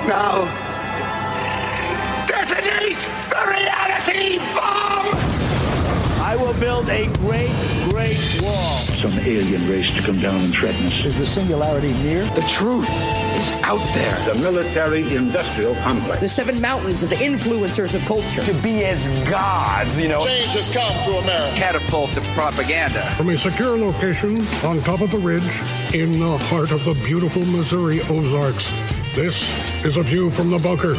Now, detonate the reality bomb! I will build a great, great wall. Some alien race to come down and threaten us. Is the singularity near? The truth is out there. The military-industrial complex. The 7 mountains of the influencers of culture. To be as gods, you know. Change has come to America. Catapult of propaganda. From a secure location on top of the ridge in the heart of the beautiful Missouri Ozarks, this is A View from the Bunker.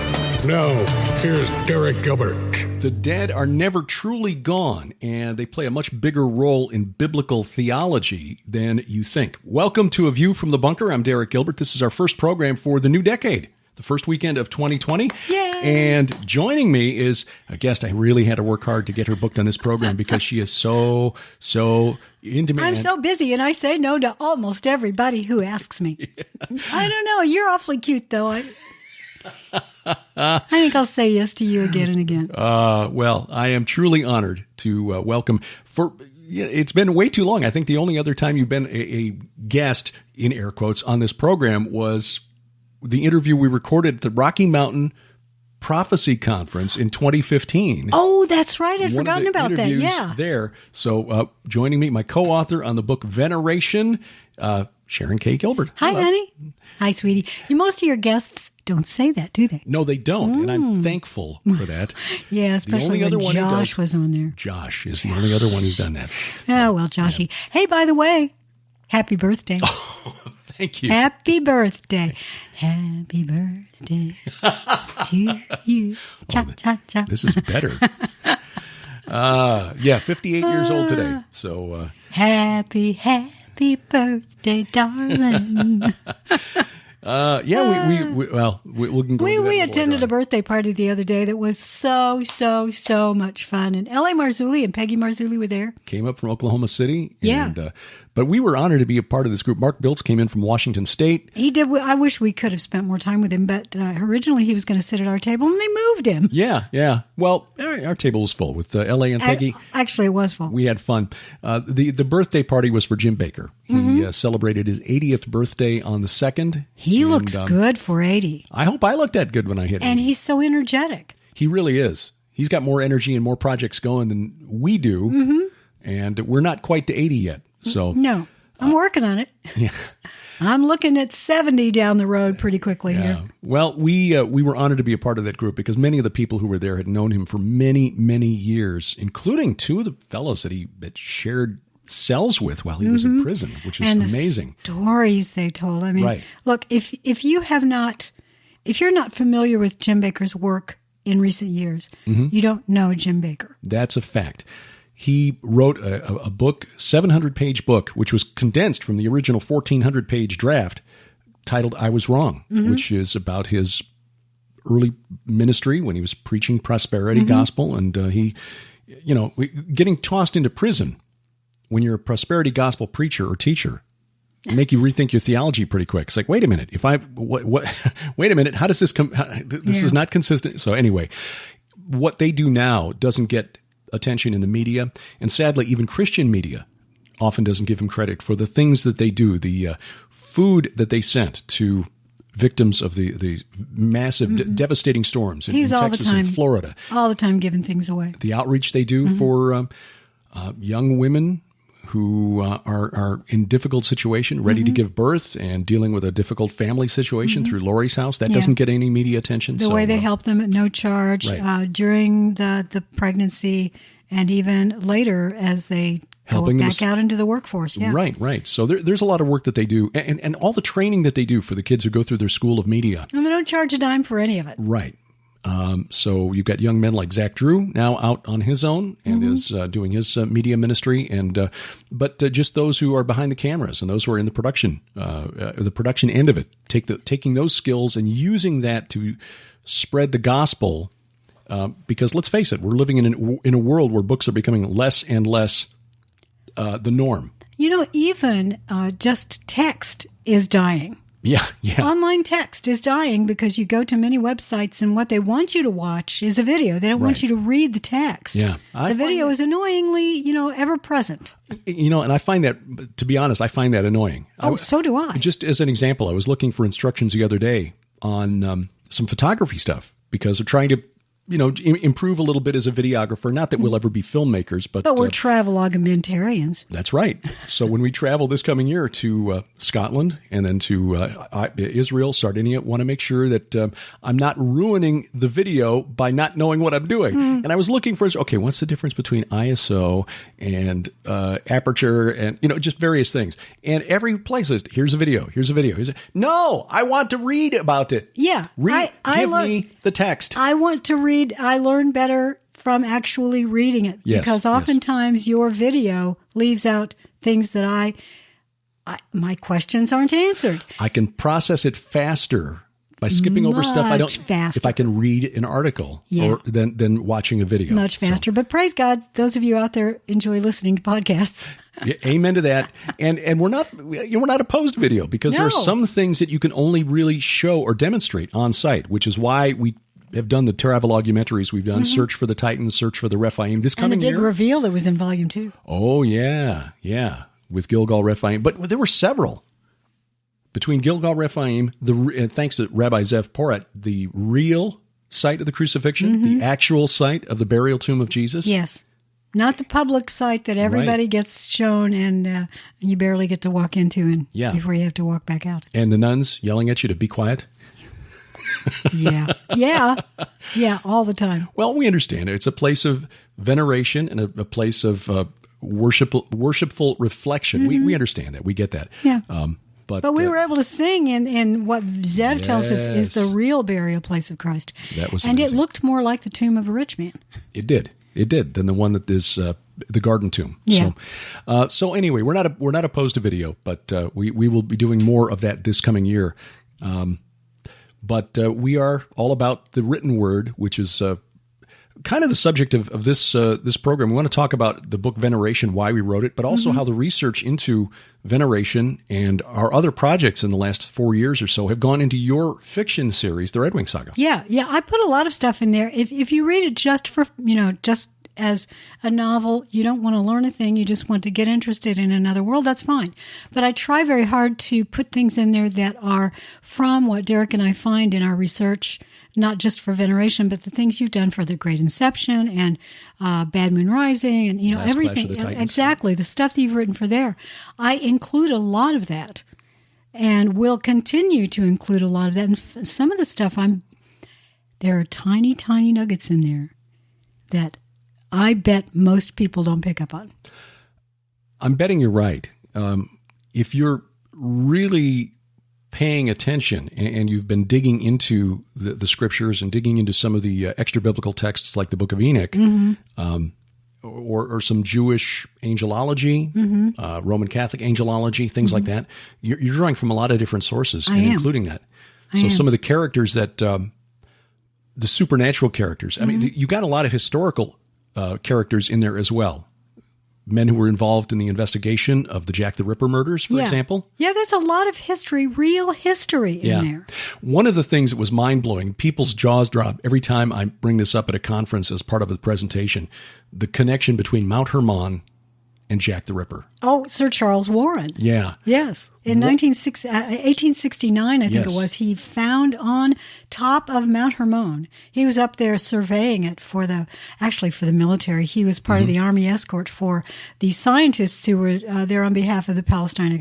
Now, here's Derek Gilbert. The dead are never truly gone, and they play a much bigger role in biblical theology than you think. Welcome to A View from the Bunker. I'm Derek Gilbert. This is our first program for the new decade, the first weekend of 2020. Yay! And joining me is a guest I really had to work hard to get her booked on this program because she is so in demand. I'm so busy, and I say no to almost everybody who asks me. Yeah. I don't know. You're awfully cute, though. I think I'll say yes to you again and again. Well, I am truly honored to welcome. It's been way too long. I think the only other time you've been a guest, in air quotes, on this program was the interview we recorded at the Rocky Mountain Prophecy Conference in 2015. Oh, that's right. I'd forgotten about that. Yeah. There. So joining me, my co-author on the book Veneration, Sharon K. Gilbert. Hi, Hello. honey. Hi, sweetie. Most of your guests don't say that, do they? No, they don't, and I'm thankful for that. Yeah, especially when Josh was on there. Josh is the only other one who's done that. Oh, well, Joshy. Yeah. Hey, by the way, happy birthday. Oh, thank you. Happy birthday. Happy birthday to you. Cha-cha-cha. This is better. 58 years old today. So happy birthday, darling. We attended a birthday party the other day that was so much fun. And L.A. Marzulli and Peggy Marzulli were there. Came up from Oklahoma City. Yeah. And, but we were honored to be a part of this group. Mark Biltz came in from Washington State. He did. I wish we could have spent more time with him, but originally he was going to sit at our table, and they moved him. Yeah. Well, our table was full with L.A. and Peggy. Actually, it was full. We had fun. The birthday party was for Jim Bakker. He celebrated his 80th birthday on the 2nd. He looks good for 80. I hope I look that good when I hit 80. And he's so energetic. He really is. He's got more energy and more projects going than we do, and we're not quite to 80 yet. So no. I'm working on it. Yeah. I'm looking at 70 down the road pretty quickly here. Well, we were honored to be a part of that group because many of the people who were there had known him for many years, including 2 of the fellows that shared cells with while he was in prison, which is amazing. The stories they told. I mean, Look, if you're not familiar with Jim Bakker's work in recent years, you don't know Jim Bakker. That's a fact. He wrote a book, 700-page book, which was condensed from the original 1,400-page draft, titled "I Was Wrong," which is about his early ministry when he was preaching prosperity gospel, and he, getting tossed into prison when you're a prosperity gospel preacher or teacher, make you rethink your theology pretty quick. It's like, wait a minute, wait a minute, how does this come? This is not consistent. So anyway, what they do now doesn't get attention in the media, and sadly, even Christian media often doesn't give him credit for the things that they do, the food that they sent to victims of the massive, devastating storms in Texas and Florida. All the time giving things away. The outreach they do for young women who are in difficult situation, ready to give birth and dealing with a difficult family situation through Lori's house. That doesn't get any media attention. The way they help them at no charge during the pregnancy and even later as they go back out into the workforce. Yeah. Right. So there's a lot of work that they do and all the training that they do for the kids who go through their school of media. And they don't charge a dime for any of it. Right. So you've got young men like Zach Drew now out on his own and is doing his media ministry, and but just those who are behind the cameras and those who are in the production end of it, taking those skills and using that to spread the gospel. Because let's face it, we're living in a world where books are becoming less and less the norm. Even just text is dying. Yeah. Online text is dying because you go to many websites and what they want you to watch is a video. They don't want you to read the text. Yeah. The video is annoyingly, ever present. And I find that, to be honest, annoying. Oh, so do I. Just as an example, I was looking for instructions the other day on some photography stuff because they're trying to, improve a little bit as a videographer. Not that we'll ever be filmmakers, but we're travel-augmentarians. That's right. So when we travel this coming year to Scotland and then to Israel, Sardinia, want to make sure that I'm not ruining the video by not knowing what I'm doing. And I was looking for, what's the difference between ISO and aperture and, just various things. And every place is, here's a video. No, I want to read about it. Yeah. Give me the text. I want to read. I learn better from actually reading it because oftentimes your video leaves out things that my questions aren't answered. I can process it faster by skipping over stuff I don't. Faster. If I can read an article than watching a video. Much faster. But praise God, those of you out there enjoy listening to podcasts. Amen to that. And we're not opposed to video because there are some things that you can only really show or demonstrate on site, which is why we have done the travel augmentaries. We've done Search for the Titans, Search for the Rephaim. This coming year. And the big reveal that was in Volume 2. Oh, yeah. With Gilgal Rephaim. But there were several. Between Gilgal Rephaim, thanks to Rabbi Zev Porat, the real site of the crucifixion, the actual site of the burial tomb of Jesus. Yes. Not the public site that everybody gets shown and you barely get to walk into before you have to walk back out. And the nuns yelling at you to be quiet. Yeah, all the time. Well, we understand it. It's a place of veneration and a place of worshipful reflection. We understand that. We get that. Yeah. But we were able to sing in what Zev tells us is the real burial place of Christ. That was amazing. And it looked more like the tomb of a rich man. It did, than the one that is the garden tomb. Yeah. So anyway, we're not opposed to video, but we will be doing more of that this coming year. But we are all about the written word, which is kind of the subject of this program. We want to talk about the book Veneration, why we wrote it, but also how the research into veneration and our other projects in the last 4 years or so have gone into your fiction series, the Redwing Saga. Yeah. I put a lot of stuff in there. If you read it just for, just as a novel, you don't want to learn a thing, you just want to get interested in another world, that's fine. But I try very hard to put things in there that are from what Derek and I find in our research, not just for Veneration, but the things you've done for The Great Inception and Bad Moon Rising and, everything. Exactly. The stuff that you've written for there. I include a lot of that and will continue to include a lot of that. And some of the stuff there are tiny, tiny nuggets in there that I bet most people don't pick up on. I'm betting you're right. If you're really paying attention and you've been digging into the scriptures and digging into some of the extra biblical texts like the Book of Enoch, or some Jewish angelology, Roman Catholic angelology, things like that, you're drawing from a lot of different sources, including that. So some of the characters that, the supernatural characters, I mean, you got a lot of historical characters in there as well. Men who were involved in the investigation of the Jack the Ripper murders, for example. Yeah, there's a lot of history, real history in there. One of the things that was mind-blowing, people's jaws drop every time I bring this up at a conference as part of the presentation, the connection between Mount Hermon and Jack the Ripper. Oh, Sir Charles Warren. Yeah. Yes. In 1869, I think it was, he found on top of Mount Hermon, he was up there surveying it for the military. He was part of the Army escort for the scientists who were there on behalf of the Palestine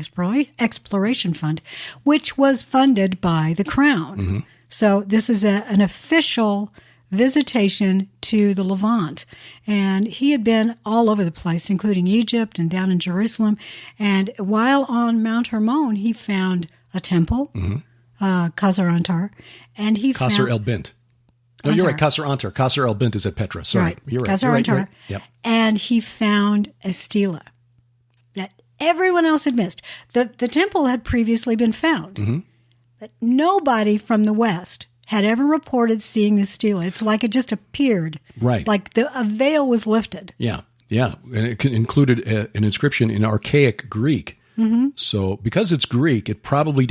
Exploration Fund, which was funded by the Crown. So this is an official visitation to the Levant. And he had been all over the place, including Egypt and down in Jerusalem. And while on Mount Hermon, he found a temple, Qasr Antar, and he found... Qasr El Bint. No, you're right, Qasr Antar. Qasr El Bint is at Petra. Sorry, right. You're right. Qasr Antar. Right. Yep. And he found a stela that everyone else had missed. The temple had previously been found. But nobody from the West had ever reported seeing this stela. It's like it just appeared. Right. Like a veil was lifted. Yeah. And it included an inscription in archaic Greek. So because it's Greek, it probably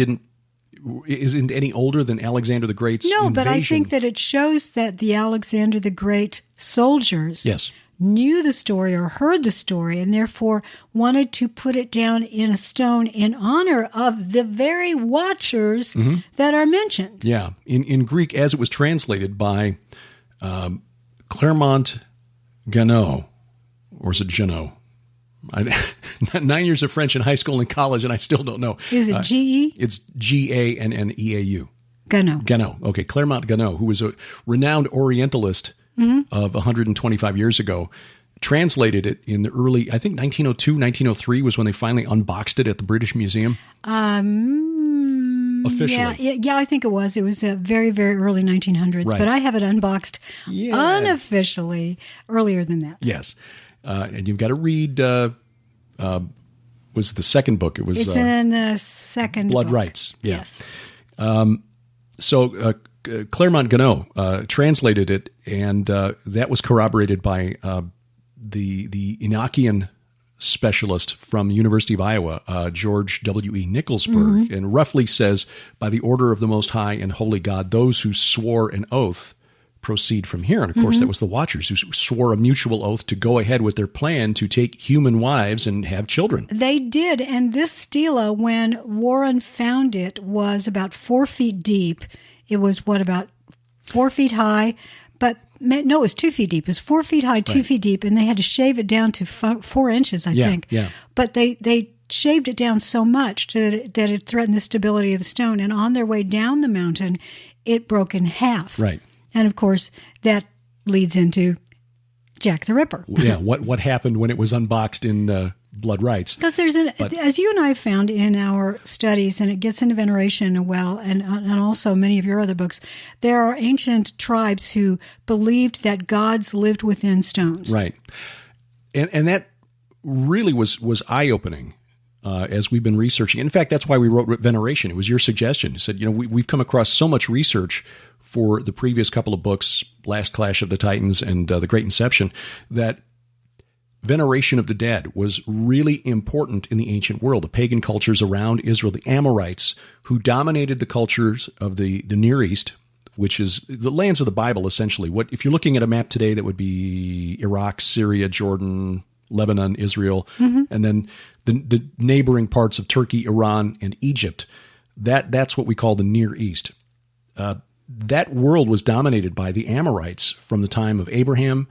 isn't any older than Alexander the Great's invasion. But I think that it shows that the Alexander the Great soldiers knew the story or heard the story and therefore wanted to put it down in a stone in honor of the very watchers that are mentioned. Yeah. In Greek, as it was translated by Claremont Ganneau, or is it Janot? 9 years of French in high school and college, and I still don't know. Is it G-E? It's Ganneau. Ganneau. Okay, Claremont Ganneau, who was a renowned Orientalist of 125 years ago, translated it in the early, I think 1902, 1903 was when they finally unboxed it at the British Museum. Officially. Yeah, I think it was. It was very, very early 1900s, Right. but I have it unboxed unofficially earlier than that. Yes. And you've got to read, was the second book. It was It's in the second Blood book. Rights. Yeah. Yes. So Claremont Ganneau translated it, and that was corroborated by the Enochian specialist from University of Iowa, George W.E. Nicholsburg, and roughly says, by the order of the Most High and Holy God, those who swore an oath proceed from here. And of course, that was the Watchers who swore a mutual oath to go ahead with their plan to take human wives and have children. They did, and this stela, when Warren found it, was about 4 feet deep. It was, about 4 feet high? But no, it was 2 feet deep. It was 4 feet high, 2 feet deep, and they had to shave it down to 4 inches, I think. Yeah. But they shaved it down so much that it threatened the stability of the stone, and on their way down the mountain, it broke in half. Right. And of course, that leads into Jack the Ripper. Yeah, what happened when it was unboxed in Blood Rights? Because as you and I found in our studies, and it gets into Veneration and also many of your other books, there are ancient tribes who believed that gods lived within stones. Right. And that really was eye-opening as we've been researching. In fact, that's why we wrote Veneration. It was your suggestion. You said, we've come across so much research for the previous couple of books, Last Clash of the Titans and The Great Inception, that veneration of the dead was really important in the ancient world. The pagan cultures around Israel, the Amorites, who dominated the cultures of the Near East, which is the lands of the Bible, essentially. If you're looking at a map today, that would be Iraq, Syria, Jordan, Lebanon, Israel, and then the neighboring parts of Turkey, Iran, and Egypt. That's what we call the Near East. That world was dominated by the Amorites from the time of Abraham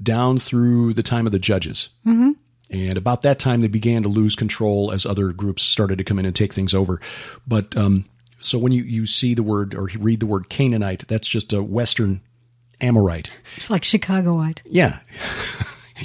down through the time of the Judges. And about that time, they began to lose control as other groups started to come in and take things over. But so when you see the word or read the word Canaanite, that's just a Western Amorite. It's like Chicagoite. Yeah.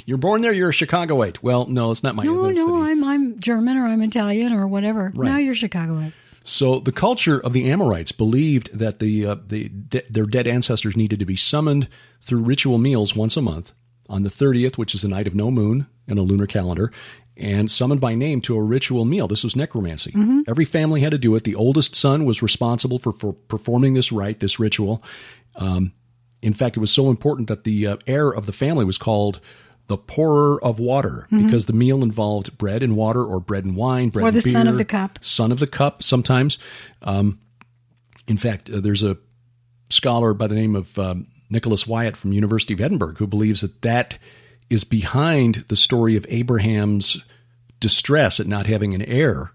You're born there, you're a Chicagoite. Well, no, it's not my ethnicity. No, I'm German or I'm Italian or whatever. Right. Now you're Chicagoite. So the culture of the Amorites believed that their dead ancestors needed to be summoned through ritual meals once a month on the 30th, which is the night of no moon in a lunar calendar, and summoned by name to a ritual meal. This was necromancy. Every family had to do it. The oldest son was responsible for performing this rite, this ritual. In fact, it was so important that the heir of the family was called the pourer of water, because the meal involved bread and water, or bread and wine, bread and beer. Or the son of the cup. Son of the cup, sometimes. In fact, there's a scholar by the name of Nicholas Wyatt from University of Edinburgh who believes that is behind the story of Abraham's distress at not having an heir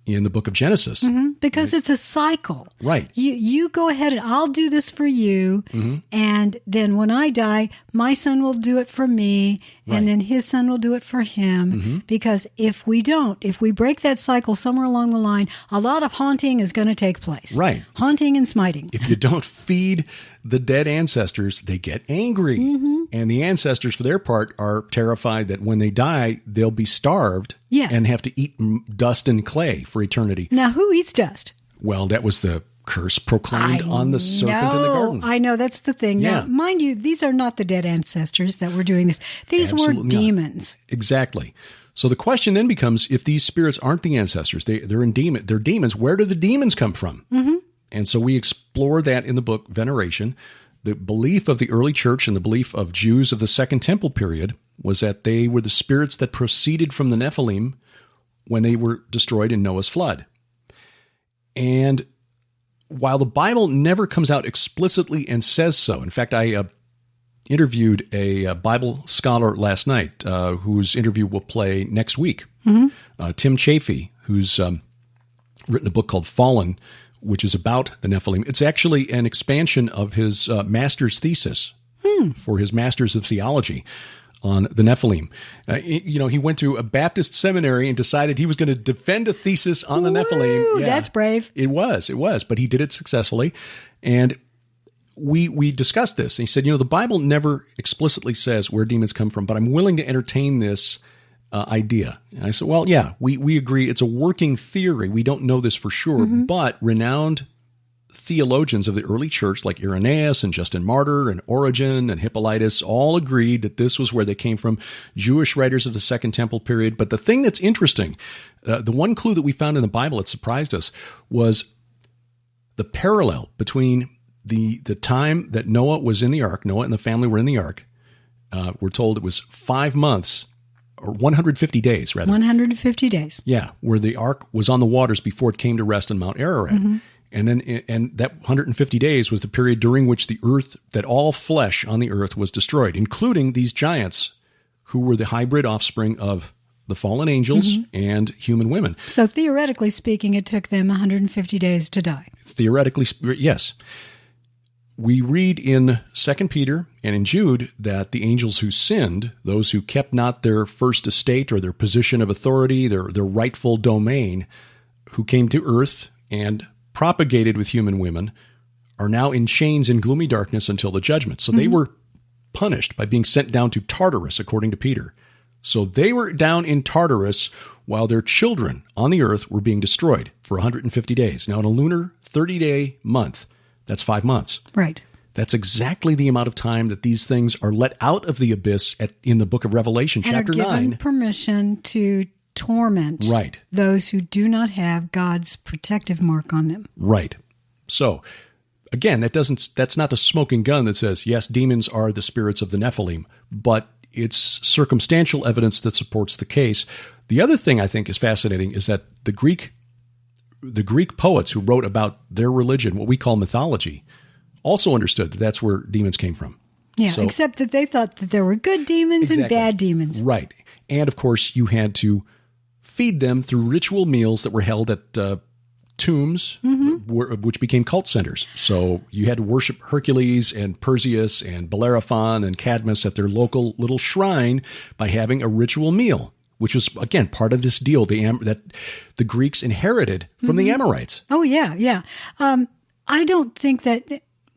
in the book of Genesis. Because it's a cycle. Right. You go ahead and I'll do this for you. And then when I die, my son will do it for me. And then his son will do it for him. Because if we break that cycle somewhere along the line, a lot of haunting is going to take place. Right. Haunting and smiting. If you don't feed the dead ancestors, they get angry. And the ancestors, for their part, are terrified that when they die, they'll be starved and have to eat dust and clay for eternity. Now, who eats dust? Well, that was the curse proclaimed on the serpent in the garden. I know, that's the thing. Yeah. Now, mind you, these are not the dead ancestors that were doing this. These Absolutely were demons. Not. Exactly. So the question then becomes, if these spirits aren't the ancestors, they're demons, where do the demons come from? And so we explore that in the book Veneration. The belief of the early church and the belief of Jews of the Second Temple period was that they were the spirits that proceeded from the Nephilim when they were destroyed in Noah's flood. And while the Bible never comes out explicitly and says so, in fact, interviewed a Bible scholar last night whose interview will play next week. Tim Chafee, who's written a book called Fallen, which is about the Nephilim. It's actually an expansion of his master's thesis for his master's of theology on the Nephilim. He went to a Baptist seminary and decided he was going to defend a thesis on the Nephilim. Yeah, that's brave. It was, but he did it successfully. And we discussed this. And he said, the Bible never explicitly says where demons come from, but I'm willing to entertain this idea. And I said, well, yeah, we agree. It's a working theory. We don't know this for sure, but renowned theologians of the early church like Irenaeus and Justin Martyr and Origen and Hippolytus all agreed that this was where they came from, Jewish writers of the Second Temple period. But the thing that's interesting, the one clue that we found in the Bible that surprised us was the parallel between the time that Noah was in the ark, Noah and the family were in the ark. We're told it was 5 months, or 150 days, rather. 150 days. Yeah, where the ark was on the waters before it came to rest on Mount Ararat. And that 150 days was the period during which the earth, that all flesh on the earth was destroyed, including these giants who were the hybrid offspring of the fallen angels and human women. So theoretically speaking, it took them 150 days to die. Theoretically, yes. We read in 2 Peter and in Jude that the angels who sinned, those who kept not their first estate or their position of authority, their rightful domain, who came to earth and propagated with human women, are now in chains in gloomy darkness until the judgment. So they were punished by being sent down to Tartarus, according to Peter. So they were down in Tartarus while their children on the earth were being destroyed for 150 days. Now, in a lunar 30-day month, that's 5 months. Right. That's exactly the amount of time that these things are let out of the abyss in the book of Revelation, and chapter 9. And are given permission to torment those who do not have God's protective mark on them. Right. So, again, that's not the smoking gun that says, yes, demons are the spirits of the Nephilim, but it's circumstantial evidence that supports the case. The other thing I think is fascinating is that the Greek poets who wrote about their religion, what we call mythology, also understood that that's where demons came from. Yeah, so, except that they thought that there were good demons and bad demons. Right. And, of course, you had to feed them through ritual meals that were held at tombs, which became cult centers. So you had to worship Hercules and Perseus and Bellerophon and Cadmus at their local little shrine by having a ritual meal, which was, again, part of this deal that the Greeks inherited from the Amorites. Oh, yeah, yeah. I don't think that,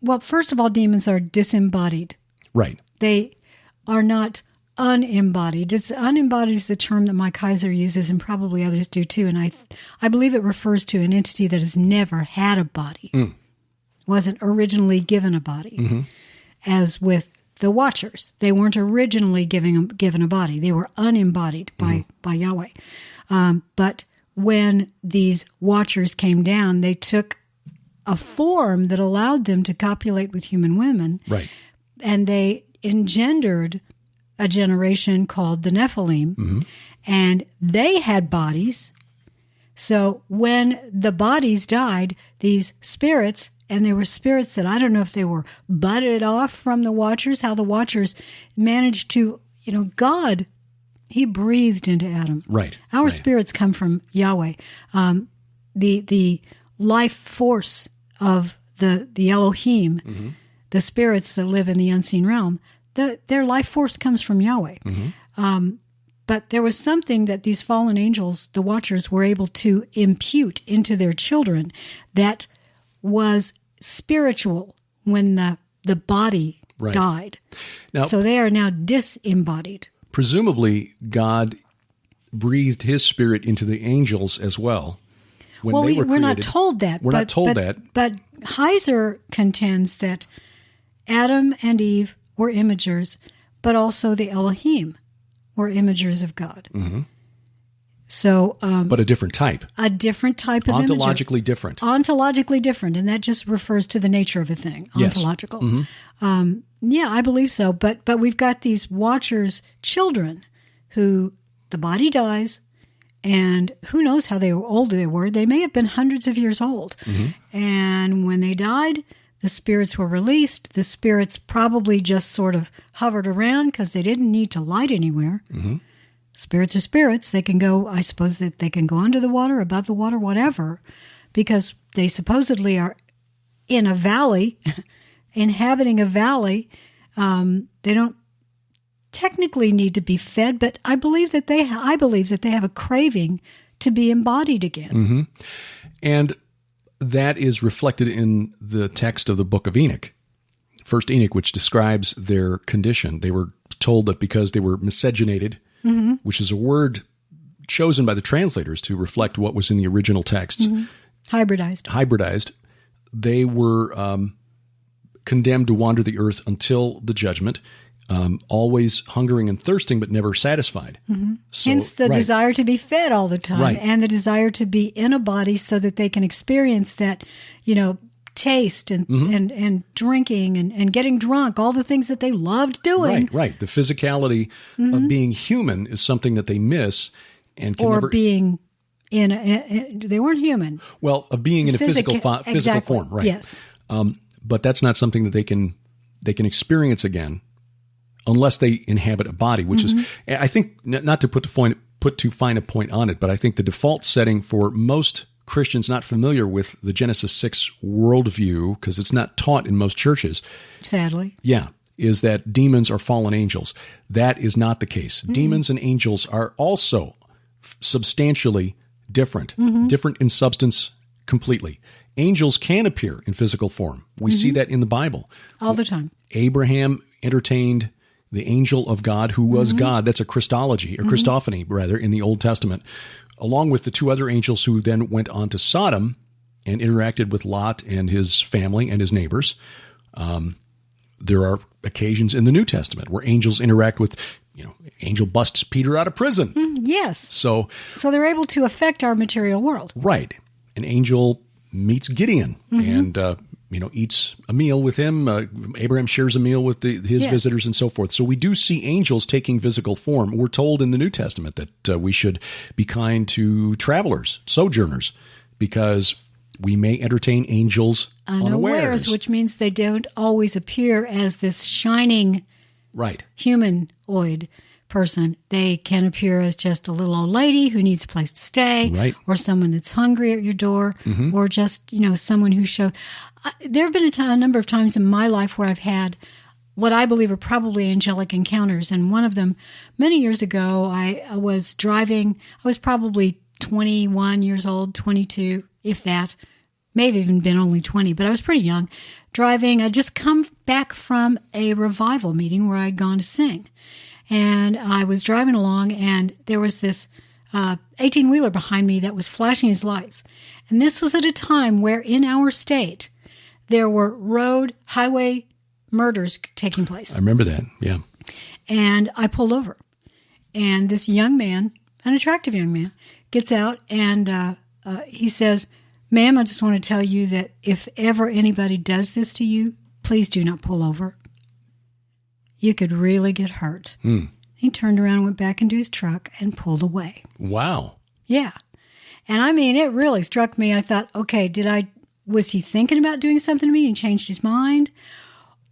well, first of all, demons are disembodied. Right. They are not unembodied. Unembodied is the term that Mike Heiser uses, and probably others do too. And I believe it refers to an entity that has never had a body, wasn't originally given a body, as with the Watchers. They weren't originally given a body. They were unembodied by Yahweh. But when these Watchers came down, they took a form that allowed them to copulate with human women. Right. And they engendered a generation called the Nephilim, and they had bodies. So when the bodies died, these spirits, and they were spirits that I don't know if they were budded off from the Watchers, how the Watchers managed to, God, He breathed into Adam. Right. Our spirits come from Yahweh. The life force of the Elohim, the spirits that live in the unseen realm, their life force comes from Yahweh. But there was something that these fallen angels, the Watchers, were able to impute into their children that was spiritual when the body died. Now, so they are now disembodied. Presumably, God breathed His spirit into the angels as well. We're not told that. We're not told that. But Heiser contends that Adam and Eve were imagers, but also the Elohim were imagers of God. So, but a different type. A different type of ontologically imager. Different. Ontologically different, and that just refers to the nature of a thing. Ontological. Yes. Yeah, I believe so. But we've got these Watchers' children who the body dies, and who knows how old they were. They may have been hundreds of years old. And when they died, The spirits were released. The spirits probably just sort of hovered around because they didn't need to light anywhere. Mm-hmm. Spirits are spirits. They can go, I suppose that they can go under the water, above the water, whatever, because they supposedly are in a valley, inhabiting a valley. They don't technically need to be fed, but I believe that they have a craving to be embodied again. Mm-hmm. And that is reflected in the text of the book of Enoch, First Enoch, which describes their condition. They were told that because they were miscegenated, mm-hmm. which is a word chosen by the translators to reflect what was in the original texts. Mm-hmm. Hybridized. They were condemned to wander the earth until the judgment, always hungering and thirsting, but never satisfied. Mm-hmm. So, hence the desire to be fed all the time, and the desire to be in a body so that they can experience that, taste and mm-hmm. and drinking and getting drunk, all the things that they loved doing. Right. The physicality mm-hmm. of being human is something that they miss and can never... being they weren't human. Well, of being in a physical form, right? Yes. But that's not something that they can experience again unless they inhabit a body, which mm-hmm. is, I think, not to put too fine a point on it, but I think the default setting for most Christians not familiar with the Genesis 6 worldview, because it's not taught in most churches. Sadly. Yeah. Is that demons are fallen angels. That is not the case. Mm-hmm. Demons and angels are also substantially different, mm-hmm. different in substance completely. Angels can appear in physical form. We mm-hmm. see that in the Bible. All the time. Abraham entertained the angel of God who was mm-hmm. God. That's a Christology, or mm-hmm. Christophany, rather, in the Old Testament, along with the two other angels who then went on to Sodom and interacted with Lot and his family and his neighbors. There are occasions in the New Testament where angels interact with, angel busts Peter out of prison. Yes. So they're able to affect our material world. Right. An angel meets Gideon mm-hmm. and, eats a meal with him. Abraham shares a meal with his visitors and so forth. So we do see angels taking physical form. We're told in the New Testament that we should be kind to travelers, sojourners, because we may entertain angels unawares. Which means they don't always appear as this shining humanoid person. They can appear as just a little old lady who needs a place to stay, or someone that's hungry at your door, mm-hmm. or just, someone who shows. There have been a number of times in my life where I've had what I believe are probably angelic encounters. And one of them, many years ago, I was driving. I was probably 21 years old, 22, if that. Maybe even been only 20, but I was pretty young. Driving, I'd just come back from a revival meeting where I'd gone to sing. And I was driving along, and there was this 18-wheeler behind me that was flashing his lights. And this was at a time where in our state, there were highway murders taking place. I remember that, yeah. And I pulled over. And this young man, an attractive young man, gets out, and he says, "Ma'am, I just want to tell you that if ever anybody does this to you, please do not pull over. You could really get hurt." He turned around and went back into his truck and pulled away. Wow. Yeah. And I mean, it really struck me. I thought, okay, was he thinking about doing something to me and changed his mind?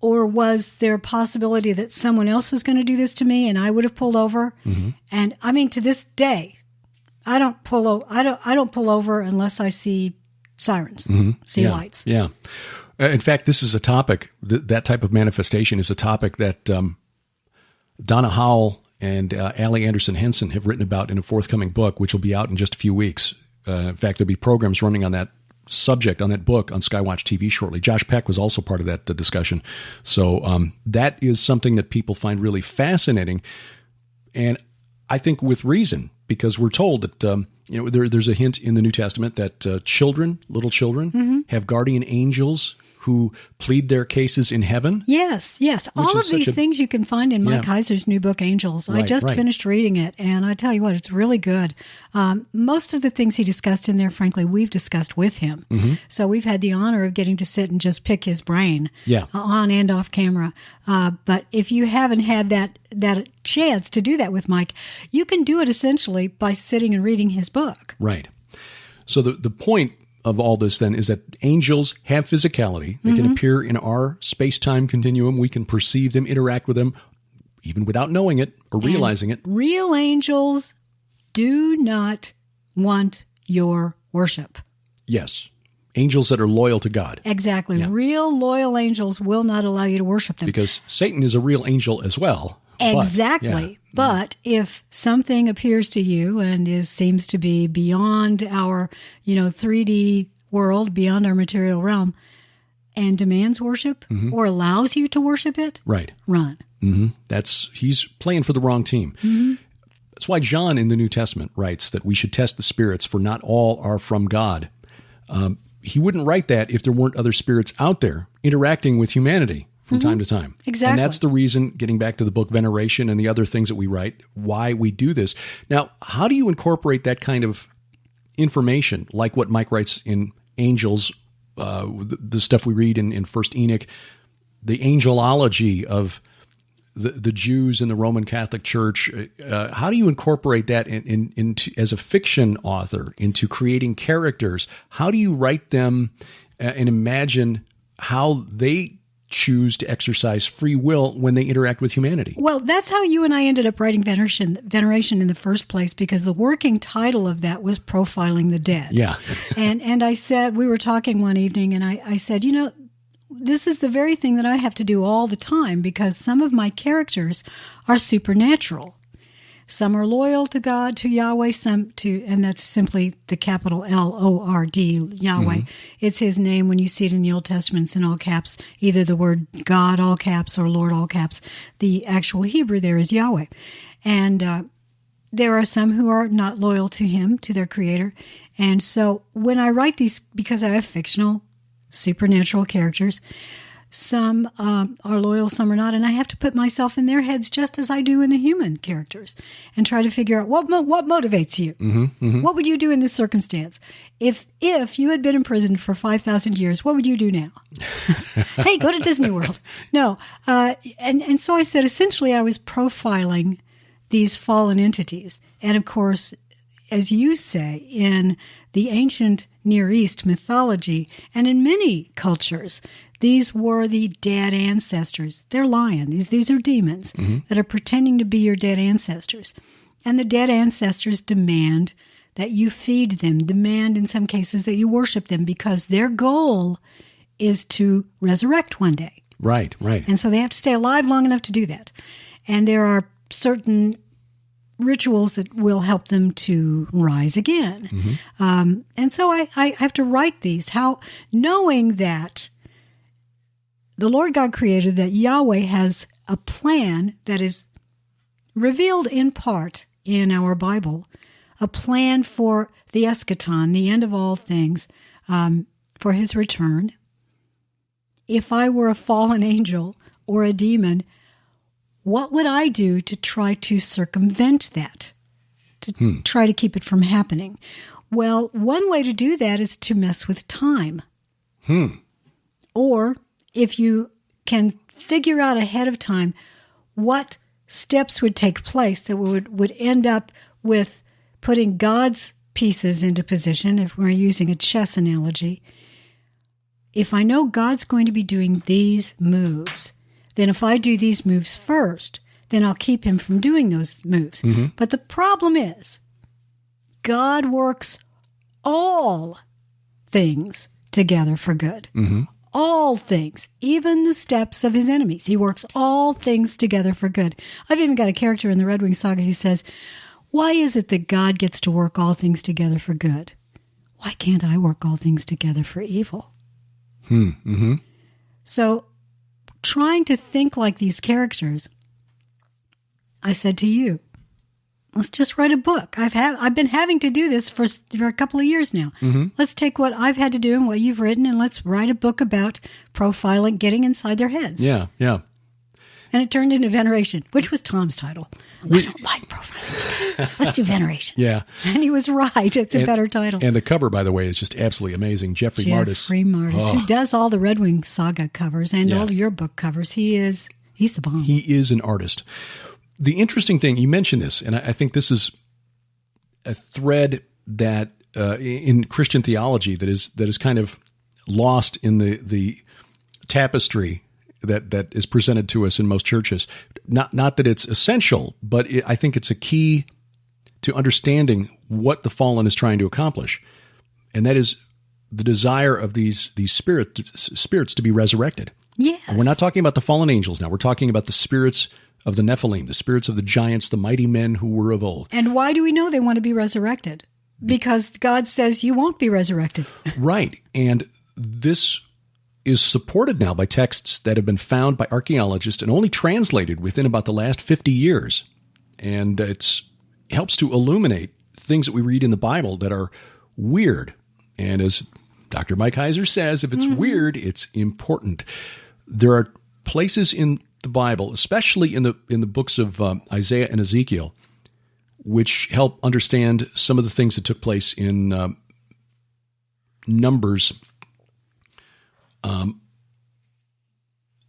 Or was there a possibility that someone else was going to do this to me and I would have pulled over? Mm-hmm. And I mean, to this day, I don't pull over unless I see sirens, see lights. Yeah. In fact, this is a topic, that type of manifestation is a topic that Donna Howell and Allie Anderson Henson have written about in a forthcoming book, which will be out in just a few weeks. In fact, there'll be programs running on that subject, on that book, on SkyWatchTV shortly. Josh Peck was also part of that discussion. So that is something that people find really fascinating. And I think with reason, because we're told that there's a hint in the New Testament that little children, mm-hmm. have guardian angels who plead their cases in heaven. Yes. All of these things you can find in Mike Heiser's new book, Angels. I just finished reading it, and I tell you what, it's really good. Most of the things he discussed in there, frankly, we've discussed with him. Mm-hmm. So we've had the honor of getting to sit and just pick his brain on and off camera. But if you haven't had that chance to do that with Mike, you can do it essentially by sitting and reading his book. Right. So the point of all this then is that angels have physicality. They can appear in our space-time continuum. We can perceive them, interact with them, even without knowing it or realizing it. Real angels do not want your worship. Yes. Angels that are loyal to God. Exactly. Yeah. Real loyal angels will not allow you to worship them. Because Satan is a real angel as well. Exactly. But if something appears to you and seems to be beyond our, 3D world, beyond our material realm, and demands worship or allows you to worship it, right, run. He's playing for the wrong team. That's why John in the New Testament writes that we should test the spirits, for not all are from God. He wouldn't write that if there weren't other spirits out there interacting with humanity from time to time. Exactly. And that's the reason, getting back to the book Veneration and the other things that we write, why we do this. Now, how do you incorporate that kind of information, like what Mike writes in Angels, the stuff we read in First Enoch, the angelology of the Jews in the Roman Catholic Church? How do you incorporate that into as a fiction author into creating characters? How do you write them and imagine how they choose to exercise free will when they interact with humanity? Well, that's how you and I ended up writing Veneration in the first place, because the working title of that was Profiling the Dead. Yeah. and I said, we were talking one evening, and I said, this is the very thing that I have to do all the time, because some of my characters are supernatural. Some are loyal to God, to Yahweh, and that's simply the capital Lord, Yahweh. It's his name. When you see it in the Old Testament, it's in all caps, either the word God, all caps, or Lord, all caps. The actual Hebrew there is Yahweh. And there are some who are not loyal to him, to their creator. And so when I write these, because I have fictional, supernatural characters, some are loyal, some are not, and I have to put myself in their heads just as I do in the human characters and try to figure out what motivates you. What would you do in this circumstance? If you had been in prison for 5,000 years, what would you do now? Hey, go to Disney World. No. And so I said, essentially, I was profiling these fallen entities. And of course, as you say, in the ancient Near East mythology and in many cultures, these were the dead ancestors. They're lying. These are demons that are pretending to be your dead ancestors. And the dead ancestors demand that you feed them, demand in some cases that you worship them, because their goal is to resurrect one day. Right. And so they have to stay alive long enough to do that. And there are certain rituals that will help them to rise again. And so I have to write these, knowing that the Lord God created, that Yahweh has a plan that is revealed in part in our Bible, a plan for the eschaton, the end of all things, for his return. If I were a fallen angel or a demon, what would I do to try to circumvent that, to try to keep it from happening? Well, one way to do that is to mess with time. Or if you can figure out ahead of time what steps would take place that would end up with putting God's pieces into position, if we're using a chess analogy, if I know God's going to be doing these moves, then if I do these moves first, then I'll keep him from doing those moves. But the problem is, God works all things together for good. All things, even the steps of his enemies. He works all things together for good. I've even got a character in the Redwing Saga who says, why is it that God gets to work all things together for good? Why can't I work all things together for evil? So, trying to think like these characters, I said to you, let's just write a book. I've been having to do this for a couple of years now. Let's take what I've had to do and what you've written, and let's write a book about profiling, getting inside their heads. Yeah. And it turned into Veneration, which was Tom's title. I don't like profiling. Let's do Veneration. Yeah. And he was right. It's a better title. And the cover, by the way, is just absolutely amazing. Jeffrey Martis, who does all the Redwing Saga covers and all your book covers. He's the bomb. He is an artist. The interesting thing, you mentioned this, and I think this is a thread that in Christian theology that is kind of lost in the tapestry that is presented to us in most churches. Not that it's essential, but I think it's a key to understanding what the fallen is trying to accomplish, and that is the desire of these spirits to be resurrected. Yes. And we're not talking about the fallen angels now. We're talking about the spirits of the Nephilim, the spirits of the giants, the mighty men who were of old. And why do we know they want to be resurrected? Because God says you won't be resurrected. Right. And this is supported now by texts that have been found by archaeologists and only translated within about the last 50 years. And it helps to illuminate things that we read in the Bible that are weird. And as Dr. Mike Heiser says, if it's weird, it's important. There are places in the Bible, especially in the books of Isaiah and Ezekiel, which help understand some of the things that took place in Numbers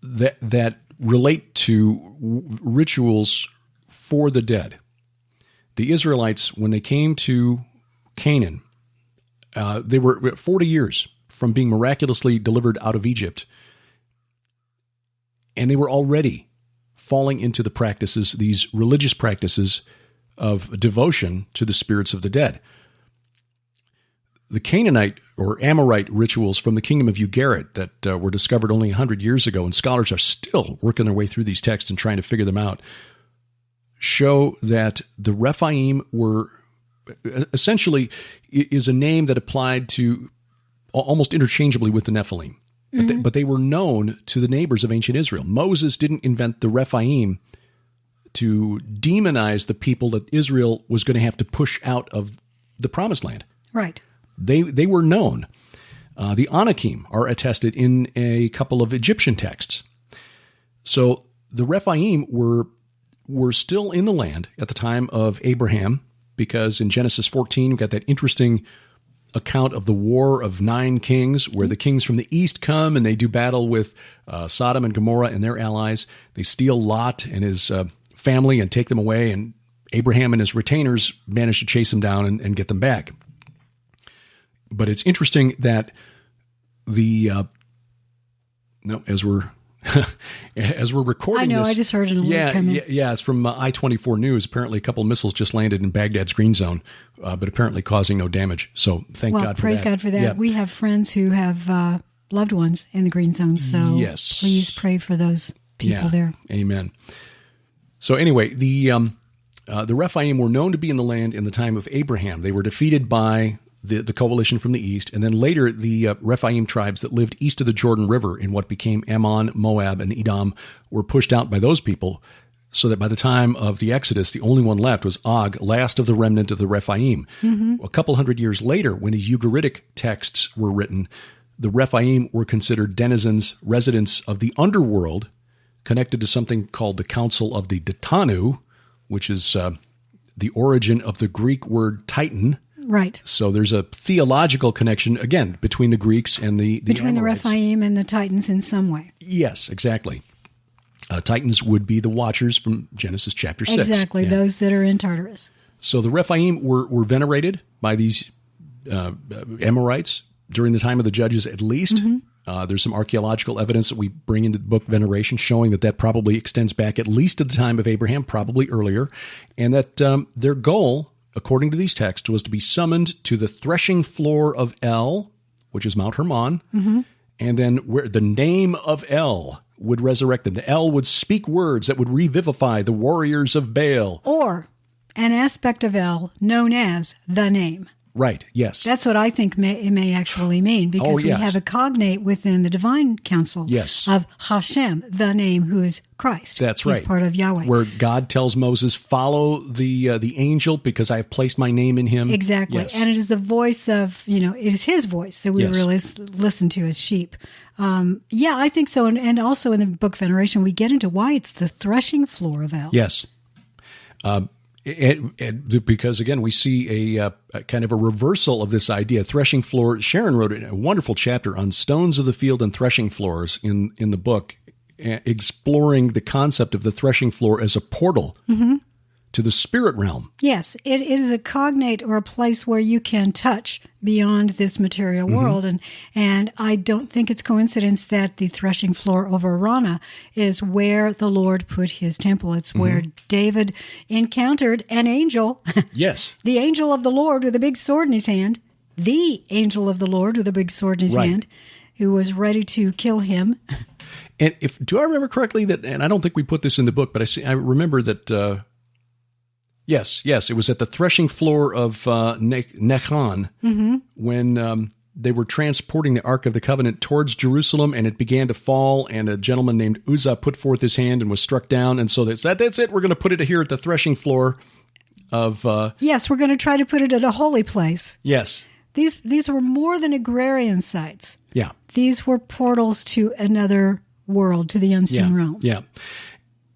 that relate to rituals for the dead. The Israelites, when they came to Canaan, they were 40 years from being miraculously delivered out of Egypt, and they were already falling into the practices, these religious practices of devotion to the spirits of the dead. The Canaanite or Amorite rituals from the kingdom of Ugarit that were discovered only 100 years ago, and scholars are still working their way through these texts and trying to figure them out, show that the Rephaim were essentially is a name that applied to almost interchangeably with the Nephilim. But they were known to the neighbors of ancient Israel. Moses didn't invent the Rephaim to demonize the people that Israel was going to have to push out of the Promised Land. Right. They were known. The Anakim are attested in a couple of Egyptian texts. So the Rephaim were still in the land at the time of Abraham, because in Genesis 14, we've got that interesting account of the War of 9 Kings, where the kings from the east come and they do battle with Sodom and Gomorrah and their allies. They steal Lot and his family and take them away, and Abraham and his retainers manage to chase them down and get them back. But it's interesting that as we're recording I know, this, I just heard an alert come in. Yeah, it's from I-24 News. Apparently a couple of missiles just landed in Baghdad's green zone, but apparently causing no damage. So thank God for that. Praise God for that. Yeah. We have friends who have loved ones in the green zone, so yes. Please pray for those people there. Amen. So anyway, the Rephaim were known to be in the land in the time of Abraham. They were defeated by the coalition from the east, and then later the Rephaim tribes that lived east of the Jordan River in what became Ammon, Moab, and Edom were pushed out by those people, so that by the time of the Exodus, the only one left was Og, last of the remnant of the Rephaim. A couple hundred years later, when the Ugaritic texts were written, the Rephaim were considered denizens, residents of the underworld, connected to something called the Council of the Datanu, which is the origin of the Greek word Titan. Right. So there's a theological connection, again, between the Greeks and the between Amorites. the Rephaim and the Titans in some way. Yes, exactly. Titans would be the Watchers from Genesis chapter 6. Exactly, those that are in Tartarus. So the Rephaim were venerated by these Amorites during the time of the Judges at least. There's some archaeological evidence that we bring into the book Veneration showing that probably extends back at least to the time of Abraham, probably earlier, and that their goal, according to these texts, was to be summoned to the threshing floor of El, which is Mount Hermon, and then where the name of El would resurrect them. The El would speak words that would revivify the warriors of Baal. Or an aspect of El known as the name. Right, yes. That's what I think it may actually mean, because we have a cognate within the divine council of Hashem, the name who is Christ. That's right. He's part of Yahweh. Where God tells Moses, follow the angel because I have placed my name in him. Exactly. Yes. And it is the voice of, it is his voice that we really listen to as sheep. I think so. And also in the book Veneration, we get into why it's the threshing floor of El. Yes. Because, again, we see a kind of a reversal of this idea. Threshing floor. Sharon wrote a wonderful chapter on stones of the field and threshing floors in the book, exploring the concept of the threshing floor as a portal to the spirit realm. Yes, it is a cognate or a place where you can touch beyond this material world. And I don't think it's coincidence that the threshing floor over Rana is where the Lord put his temple. It's where David encountered an angel. Yes. The angel of the Lord with a big sword in his hand. The angel of the Lord with a big sword in his hand, who was ready to kill him. And do I remember correctly that, and I don't think we put this in the book, but I remember that, yes, it was at the threshing floor of Nechan when they were transporting the Ark of the Covenant towards Jerusalem, and it began to fall, and a gentleman named Uzzah put forth his hand and was struck down, and so that's it. We're going to put it here at the threshing floor of... yes, we're going to try to put it at a holy place. Yes. These were more than agrarian sites. Yeah. These were portals to another world, to the unseen realm. Yeah.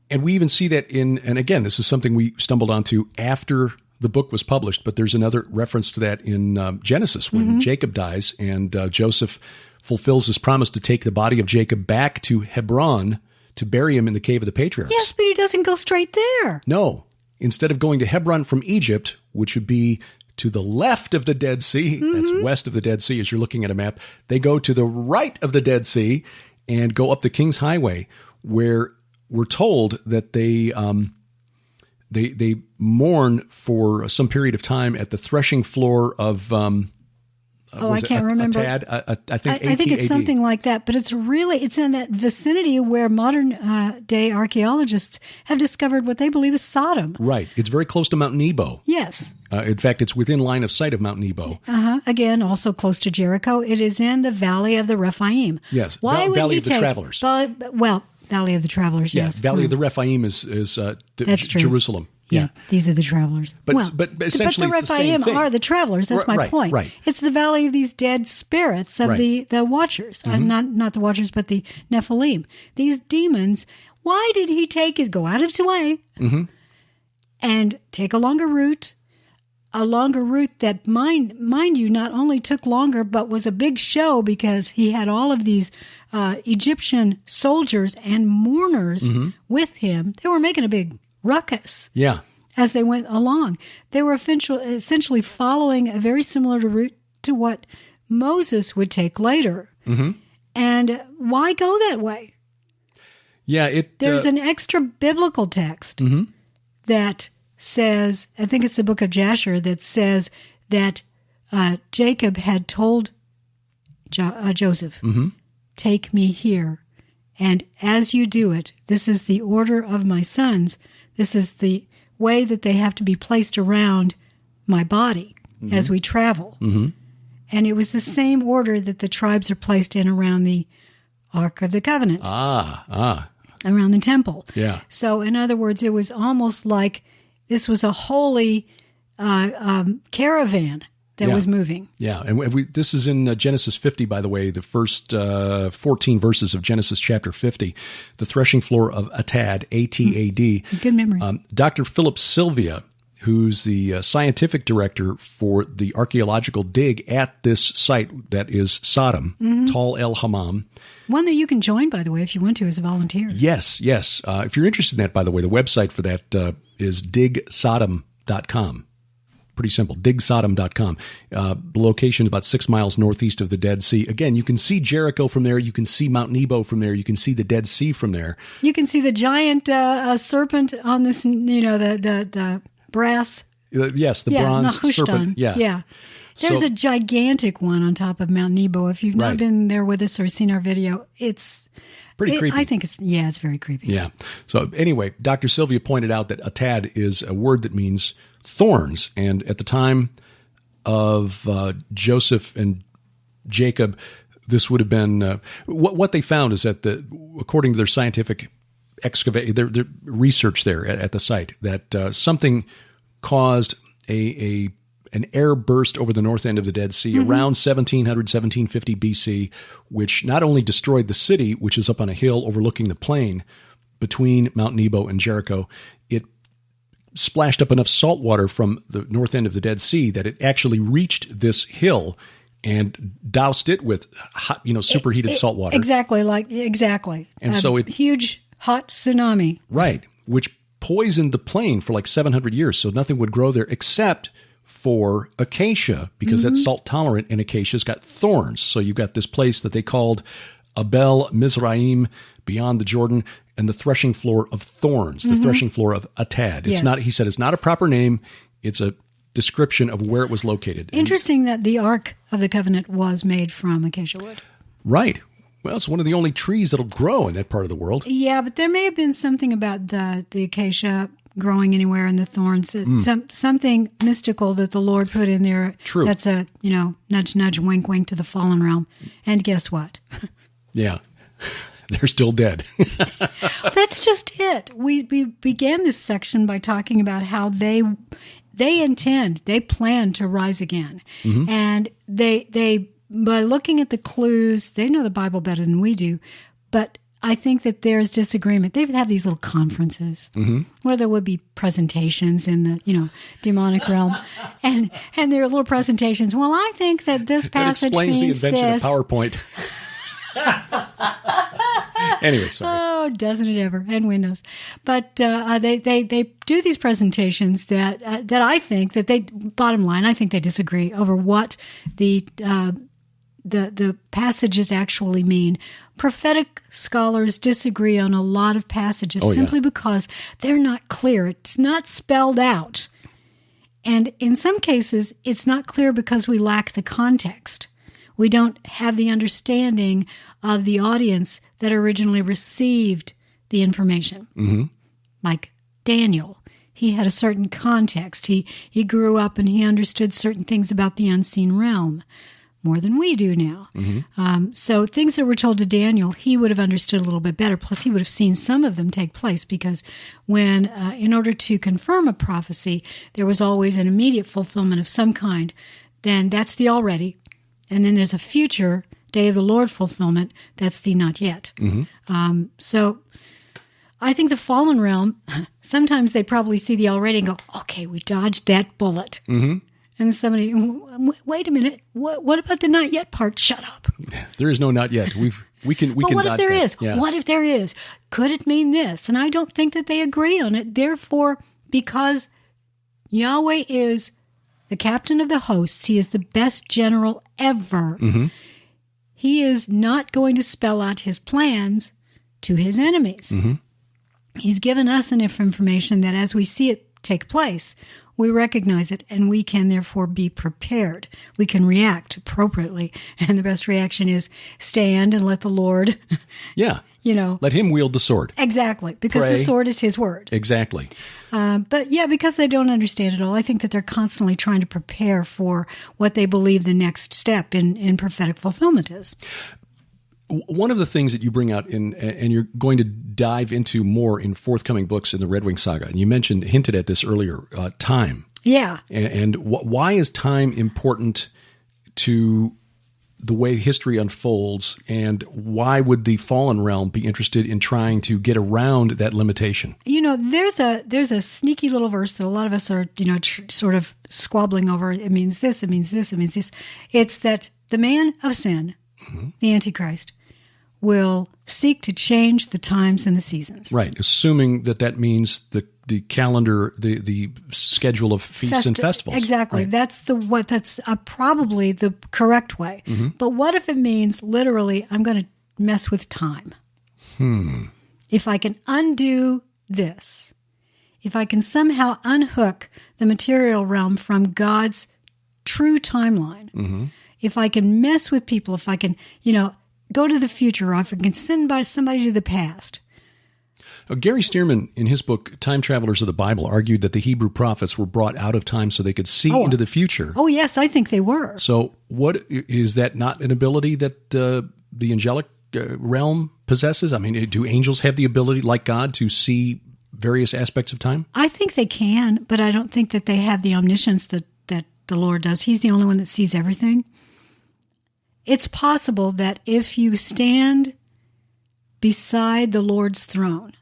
And we even see that and again, this is something we stumbled onto after the book was published, but there's another reference to that in Genesis when Jacob dies and Joseph fulfills his promise to take the body of Jacob back to Hebron to bury him in the cave of the patriarchs. Yes, but he doesn't go straight there. No. Instead of going to Hebron from Egypt, which would be to the left of the Dead Sea, that's west of the Dead Sea as you're looking at a map, they go to the right of the Dead Sea and go up the King's Highway, where we're told that they mourn for some period of time at the threshing floor of I can't remember. I think it's something like that, but it's in that vicinity where modern day archaeologists have discovered what they believe is Sodom. Right. It's very close to Mount Nebo. Yes. In fact, it's within line of sight of Mount Nebo. Again, also close to Jericho. It is in the Valley of the Rephaim. Yes. Why would Valley he of the take, Travelers. Valley of the Travelers, yes. Valley of the Rephaim is That's true. Jerusalem. Yeah, these are the travelers. But essentially but it's the same Rephaim thing. are the travelers. That's my point. Right. It's the valley of these dead spirits of the Watchers. Not the Watchers, but the Nephilim. These demons. Why did he go out of his way and take a longer route? A longer route that, mind you, not only took longer, but was a big show because he had all of these Egyptian soldiers and mourners with him. They were making a big ruckus. Yeah. As they went along. They were essentially following a very similar route to what Moses would take later. And why go that way? Yeah, there's an extra biblical text that says, I think it's the book of Jasher, that says that Jacob had told Joseph, take me here. And as you do it, this is the order of my sons. This is the way that they have to be placed around my body as we travel. And it was the same order that the tribes are placed in around the Ark of the Covenant. Around the temple. Yeah. So in other words, it was almost like this was a holy caravan that was moving. Yeah, and this is in Genesis 50, by the way, the first 14 verses of Genesis chapter 50, the threshing floor of Atad, A-T-A-D. Good memory. Dr. Philip Sylvia, who's the scientific director for the archaeological dig at this site that is Sodom, Tal El Hammam. One that you can join, by the way, if you want to, as a volunteer. Yes. If you're interested in that, by the way, the website for that is digsodom.com. Pretty simple, digsodom.com. The location is about 6 miles northeast of the Dead Sea. Again, you can see Jericho from there. You can see Mount Nebo from there. You can see the Dead Sea from there. You can see the giant serpent on this, the brass. Yes, the bronze Nehushtan. serpent. Yeah. There's a gigantic one on top of Mount Nebo. If you've not been there with us or seen our video, it's pretty creepy. I think it's very creepy. Yeah. So anyway, Dr. Sylvia pointed out that Atad is a word that means thorns. And at the time of Joseph and Jacob, this would have been what they found is that according to their scientific their research there at the site, that something caused an air burst over the north end of the Dead Sea around 1700, 1750 BC, which not only destroyed the city, which is up on a hill overlooking the plain between Mount Nebo and Jericho, it splashed up enough salt water from the north end of the Dead Sea that it actually reached this hill and doused it with hot, superheated salt water. Exactly. And so huge hot tsunami. Right. Which poisoned the plain for like 700 years, so nothing would grow there except for acacia, because that's salt tolerant, and acacia's got thorns. So you've got this place that they called Abel Mizraim, beyond the Jordan, and the threshing floor of thorns, the threshing floor of Atad. It's not, he said, it's not a proper name. It's a description of where it was located. Interesting that the Ark of the Covenant was made from acacia wood. Right. Well, it's one of the only trees that'll grow in that part of the world. Yeah, but there may have been something about the acacia growing anywhere in the thorns, something mystical that the Lord put in there. True. That's a, nudge, nudge, wink, wink to the fallen realm. And guess what? Yeah. They're still dead. That's just it. We began this section by talking about how they plan to rise again. And they by looking at the clues, they know the Bible better than we do, but I think that there's disagreement. They have these little conferences where there would be presentations in the, demonic realm, and there are little presentations. Well, I think that this passage that explains means the invention this. of PowerPoint. Anyway, sorry. Oh, doesn't it ever? And Windows. But they do these presentations that I think that bottom line, I think they disagree over what the passages actually mean. Prophetic scholars disagree on a lot of passages simply because they're not clear. It's not spelled out. And in some cases, it's not clear because we lack the context. We don't have the understanding of the audience that originally received the information. Like Daniel. He had a certain context. He grew up and he understood certain things about the unseen realm more than we do now. So things that were told to Daniel, he would have understood a little bit better. Plus, he would have seen some of them take place because when, in order to confirm a prophecy, there was always an immediate fulfillment of some kind. Then that's the already. And then there's a future day of the Lord fulfillment. That's the not yet. So I think the fallen realm, sometimes they probably see the already and go, okay, we dodged that bullet. And somebody, wait a minute, what about the not yet part? Shut up. There is no not yet. We can but what if there that. is? Yeah. What if there is? Could it mean this? And I don't think that they agree on it. Therefore, because Yahweh is the captain of the hosts, he is the best general ever. He is not going to spell out his plans to his enemies. He's given us enough information that as we see it take place, we recognize it, and we can therefore be prepared. We can react appropriately. And the best reaction is stand and let the Lord, let him wield the sword. Exactly, because Pray. the sword is his word. Exactly. But because they don't understand it all, I think that they're constantly trying to prepare for what they believe the next step in prophetic fulfillment is. One of the things that you bring out and you're going to dive into more in forthcoming books in the Redwing Saga, and you hinted at this earlier, time. Yeah. And why is time important to the way history unfolds, and why would the fallen realm be interested in trying to get around that limitation? There's a sneaky little verse that a lot of us are, sort of squabbling over. It means this, it means this, it means this. It's that the man of sin, the Antichrist, will seek to change the times and the seasons. Right, assuming that means the calendar, the schedule of feasts and festivals. Exactly. Right. That's probably the correct way. But what if it means literally, I'm going to mess with time? If I can undo this, if I can somehow unhook the material realm from God's true timeline, if I can mess with people, if I can, go to the future, or if I can send by somebody to the past. Gary Stearman, in his book, Time Travelers of the Bible, argued that the Hebrew prophets were brought out of time so they could see into the future. Oh, yes, I think they were. So what is that not an ability that the angelic realm possesses? I mean, do angels have the ability, like God, to see various aspects of time? I think they can, but I don't think that they have the omniscience that the Lord does. He's the only one that sees everything. It's possible that if you stand beside the Lord's throne,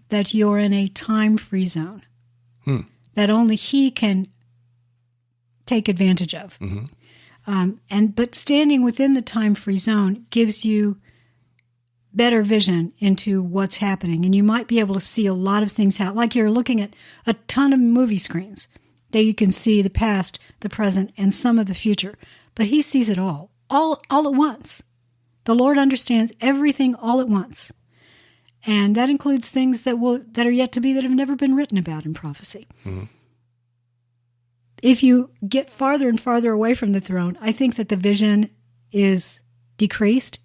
that you're in a time-free zone that only He can take advantage of. But standing within the time-free zone gives you better vision into what's happening, and you might be able to see a lot of things like you're looking at a ton of movie screens that you can see the past, the present, and some of the future. But he sees it all at once. The Lord understands everything all at once. And that includes things that are yet to be, that have never been written about in prophecy. Mm-hmm. If you get farther and farther away from the throne, I think that the vision is decreased.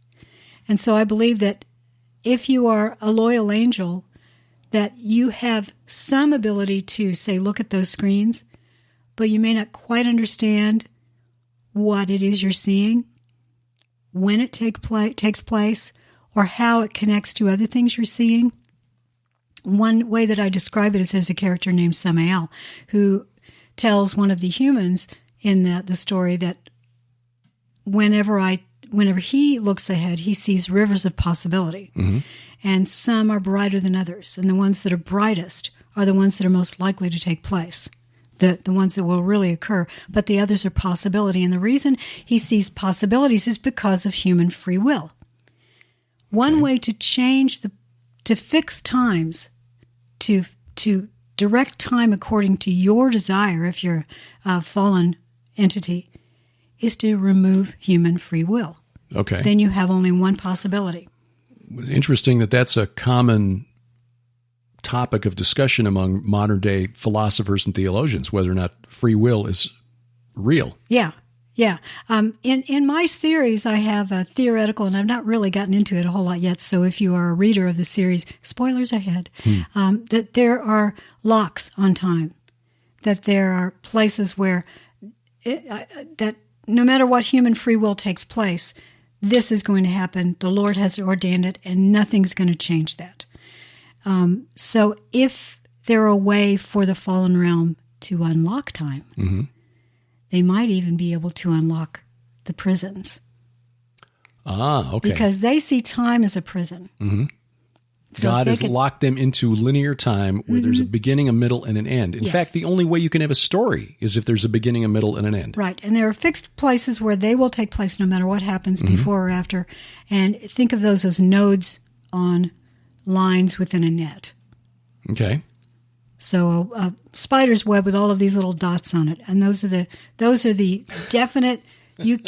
And so I believe that if you are a loyal angel, that you have some ability to say, look at those screens, but you may not quite understand what it is you're seeing, when it takes place, or how it connects to other things you're seeing. One way that I describe it is there's a character named Samael who tells one of the humans in the story that whenever he looks ahead, he sees rivers of possibility. Mm-hmm. And some are brighter than others. And the ones that are brightest are the ones that are most likely to take place, the ones that will really occur. But the others are possibility. And the reason he sees possibilities is because of human free will. One way to to fix times, to direct time according to your desire, if you're a fallen entity, is to remove human free will. Okay. Then you have only one possibility. Interesting that that's a common topic of discussion among modern day philosophers and theologians, whether or not free will is real. Yeah. Yeah. In my series, I have a theoretical, and I've not really gotten into it a whole lot yet. So if you are a reader of the series, spoilers ahead, that there are locks on time, that there are places where that no matter what human free will takes place, this is going to happen. The Lord has ordained it, and nothing's going to change that. So if there are a way for the fallen realm to unlock time, mm-hmm. they might even be able to unlock the prisons. Ah, okay. Because they see time as a prison. Mm-hmm. So God has locked them into linear time where mm-hmm. there's a beginning, a middle, and an end. In fact, the only way you can have a story is if there's a beginning, a middle, and an end. Right. And there are fixed places where they will take place no matter what happens mm-hmm. before or after. And think of those as nodes on lines within a net. Okay. So a spider's web with all of these little dots on it. And those are the definite, you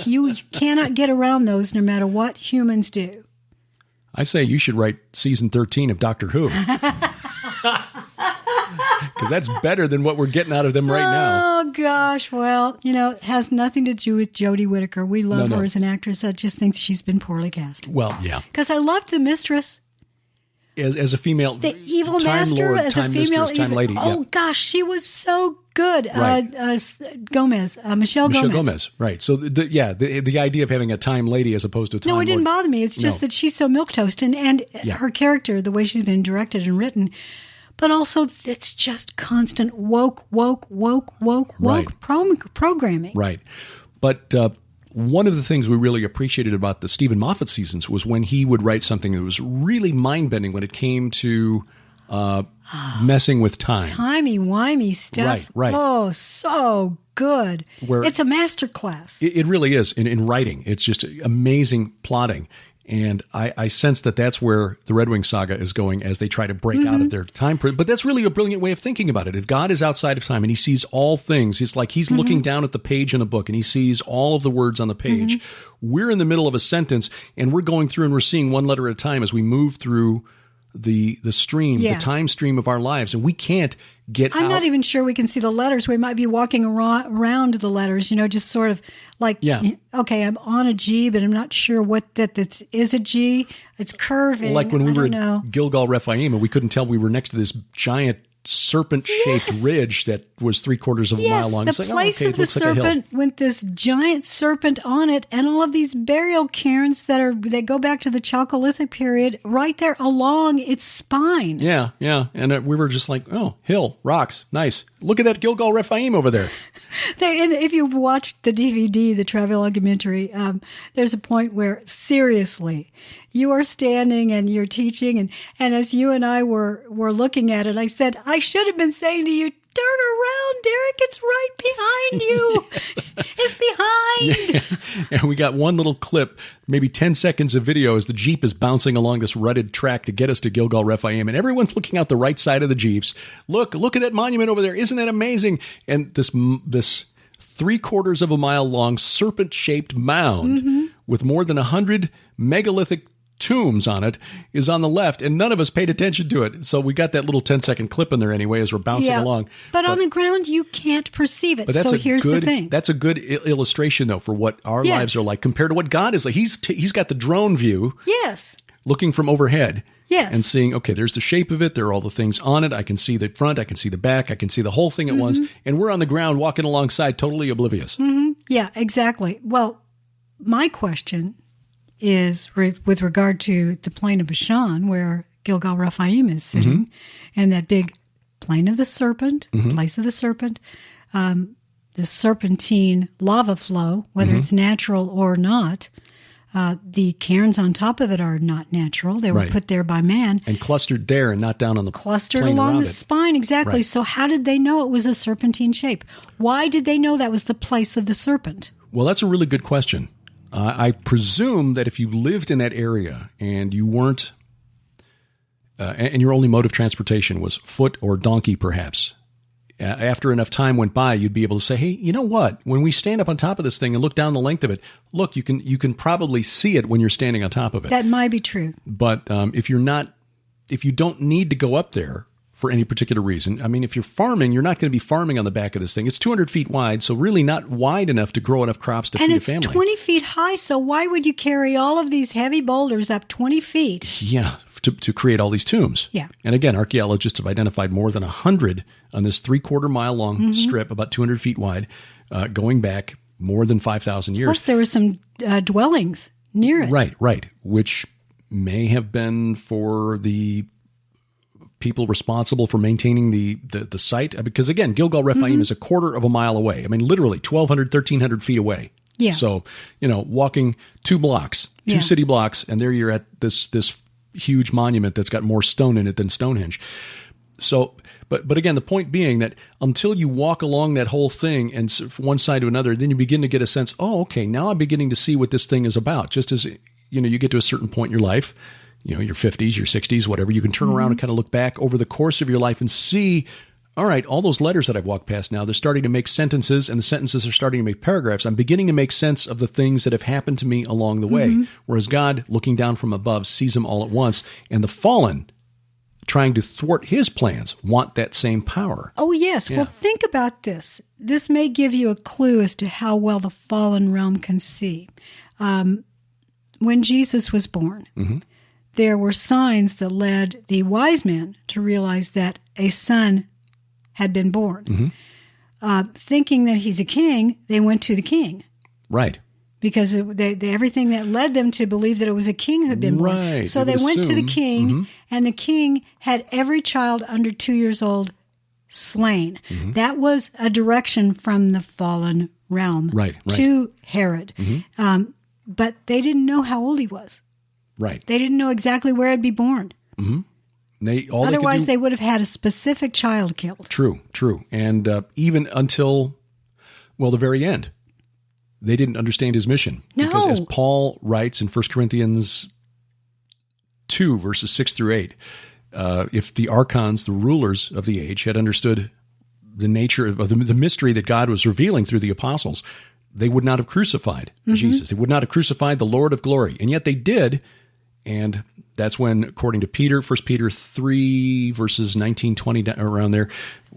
cannot get around those no matter what humans do. I say you should write season 13 of Doctor Who. Because that's better than what we're getting out of them right now. Oh, gosh. Well, it has nothing to do with Jodie Whittaker. We love her as an actress. I just think she's been poorly cast. Well, yeah. Because I loved the mistress. As a female, the evil master, Lord, as a female time lady. Oh, gosh, she was so good. Right. Michelle Gomez. Right. So, the idea of having a time lady as opposed to a time No, it didn't Lord. bother me. It's just that she's so milquetoast, and her character, the way she's been directed and written, but also it's just constant woke programming. Right. But one of the things we really appreciated about the Stephen Moffat seasons was when he would write something that was really mind-bending when it came to messing with time. Timey-wimey stuff. Right. Oh, so good. It's a masterclass. It really is in writing. It's just amazing plotting. And I sense that that's where the Redwing Saga is going as they try to break out of their time. But that's really a brilliant way of thinking about it. If God is outside of time and he sees all things, it's like he's looking down at the page in a book and he sees all of the words on the page. We're in the middle of a sentence and we're going through and we're seeing one letter at a time as we move through the stream, the time stream of our lives. And we can't get I'm not even sure we can see the letters. We might be walking around the letters, just sort of like, okay, I'm on a G, but I'm not sure what that is a G. It's curving. Like when we were at Gilgal Rephaim and we couldn't tell we were next to this giant serpent-shaped ridge that was 3/4 of a mile long. The place of the serpent with this giant serpent on it, and all of these burial cairns that go back to the Chalcolithic period, right there along its spine. Yeah, and we were just like, oh, hill, rocks, nice. Look at that Gilgal Rephaim over there. If you've watched the DVD, the Travelogumentary, there's a point where seriously, you are standing and you're teaching, and as you and I were looking at it, I said, I should have been saying to you, turn around, Derek. It's right behind you. It's behind. Yeah. And we got one little clip, maybe 10 seconds of video as the Jeep is bouncing along this rutted track to get us to Gilgal Rephaim. And everyone's looking out the right side of the Jeeps. Look at that monument over there. Isn't that amazing? And this 3/4 of a mile long serpent-shaped mound with more than 100 megalithic tombs on it is on the left, and none of us paid attention to it. So we got that little 10-second clip in there anyway as we're bouncing along. But on the ground, you can't perceive it. But that's so here's the thing. That's a good illustration, though, for what our lives are like compared to what God is like. He's got the drone view. Yes. Looking from overhead. Yes. And seeing, okay, there's the shape of it. There are all the things on it. I can see the front. I can see the back. I can see the whole thing at once. And we're on the ground walking alongside, totally oblivious. Yeah, exactly. Well, my question is with regard to the plain of Bashan, where Gilgal Rephaim is sitting, and that big plain of the serpent, place of the serpent, the serpentine lava flow, whether it's natural or not. The cairns on top of it are not natural. They were put there by man. And clustered there and not down on the clustered plain along around the it. spine, exactly. Right. So how did they know it was a serpentine shape? Why did they know that was the place of the serpent? Well, that's a really good question. I presume that if you lived in that area and you weren't, and your only mode of transportation was foot or donkey, perhaps, after enough time went by, you'd be able to say, hey, you know what? When we stand up on top of this thing and look down the length of it, look, you can probably see it when you're standing on top of it. That might be true. But if you don't need to go up there for any particular reason, I mean, if you're farming, you're not going to be farming on the back of this thing. It's 200 feet wide, so really not wide enough to grow enough crops to feed a family. And it's 20 feet high, so why would you carry all of these heavy boulders up 20 feet? Yeah, to create all these tombs. Yeah. And again, archaeologists have identified more than 100 on this 3/4 mile long strip, about 200 feet wide, going back more than 5,000 years. Plus, there were some dwellings near it. Right, which may have been for the people responsible for maintaining the site. Because again, Gilgal Rephaim is 1/4 of a mile away. I mean, literally 1,200, 1,300 feet away. Yeah. So, walking 2 blocks, 2 city blocks, and there you're at this huge monument that's got more stone in it than Stonehenge. So, but again, the point being that until you walk along that whole thing and from one side to another, then you begin to get a sense, oh, okay, now I'm beginning to see what this thing is about. Just as, you get to a certain point in your life, your 50s, your 60s, whatever, you can turn around and kind of look back over the course of your life and see, all right, all those letters that I've walked past now, they're starting to make sentences, and the sentences are starting to make paragraphs. I'm beginning to make sense of the things that have happened to me along the way. Whereas God, looking down from above, sees them all at once, and the fallen, trying to thwart his plans, want that same power. Oh, yes. Yeah. Well, think about this. This may give you a clue as to how well the fallen realm can see. When Jesus was born, there were signs that led the wise men to realize that a son had been born. Thinking that he's a king, they went to the king. Right. Because everything that led them to believe that it was a king who had been born. Right. So they went to the king, and the king had every child under 2 years old slain. That was a direction from the fallen realm to Herod. But they didn't know how old he was. Right. They didn't know exactly where he'd be born. Otherwise, they would have had a specific child killed. True. And even until, the very end, they didn't understand his mission. No. Because as Paul writes in 1 Corinthians 2, verses 6 through 8, if the archons, the rulers of the age, had understood the nature of the mystery that God was revealing through the apostles, they would not have crucified Jesus. They would not have crucified the Lord of glory. And yet they did. And that's when, according to Peter, 1 Peter 3, verses 19, 20, around there,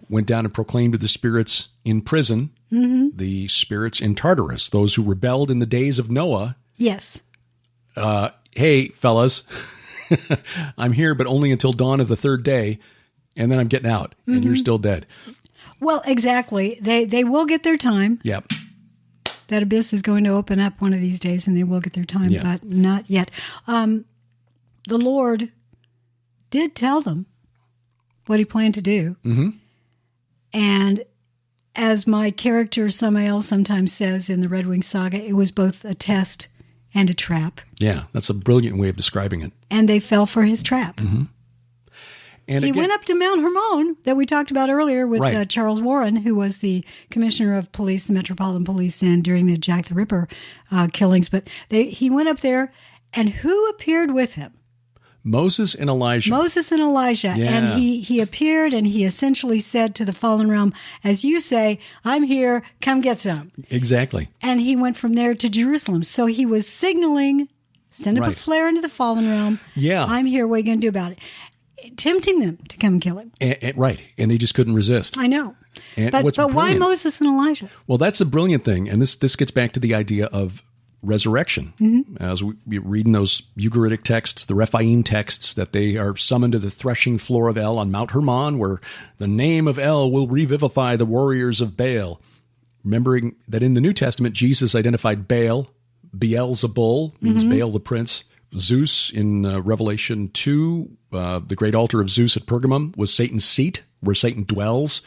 went down and proclaimed to the spirits in prison, the spirits in Tartarus, those who rebelled in the days of Noah. Yes. Hey, fellas, I'm here, but only until dawn of the third day, and then I'm getting out, and you're still dead. Well, exactly. They will get their time. Yep. That abyss is going to open up one of these days, and they will get their time, but not yet. The Lord did tell them what he planned to do. And as my character Samael sometimes says in the Redwing Saga, it was both a test and a trap. Yeah, that's a brilliant way of describing it. And they fell for his trap. And he again, went up to Mount Hermon that we talked about earlier with Right. Charles Warren, who was the commissioner of police, the Metropolitan Police, and during the Jack the Ripper killings. But he went up there, and who appeared with him? Moses and Elijah. Yeah. And he appeared, and he essentially said to the fallen realm, as you say, I'm here, come get some. Exactly. And he went from there to Jerusalem. So he was signaling, send up a Right. flare into the fallen realm. Yeah. I'm here, what are you going to do about it? Tempting them to come and kill him. Right. And they just couldn't resist. I know. And But what's why brilliant- Moses and Elijah? Well, that's a brilliant thing. And this gets back to the idea of resurrection. Mm-hmm. As we read in those Ugaritic texts, the Rephaim texts, that they are summoned to the threshing floor of El on Mount Hermon, where the name of El will revivify the warriors of Baal. Remembering that in the New Testament, Jesus identified Baal, Beelzebul, means Baal the prince. Zeus in Revelation 2, the great altar of Zeus at Pergamum was Satan's seat, where Satan dwells.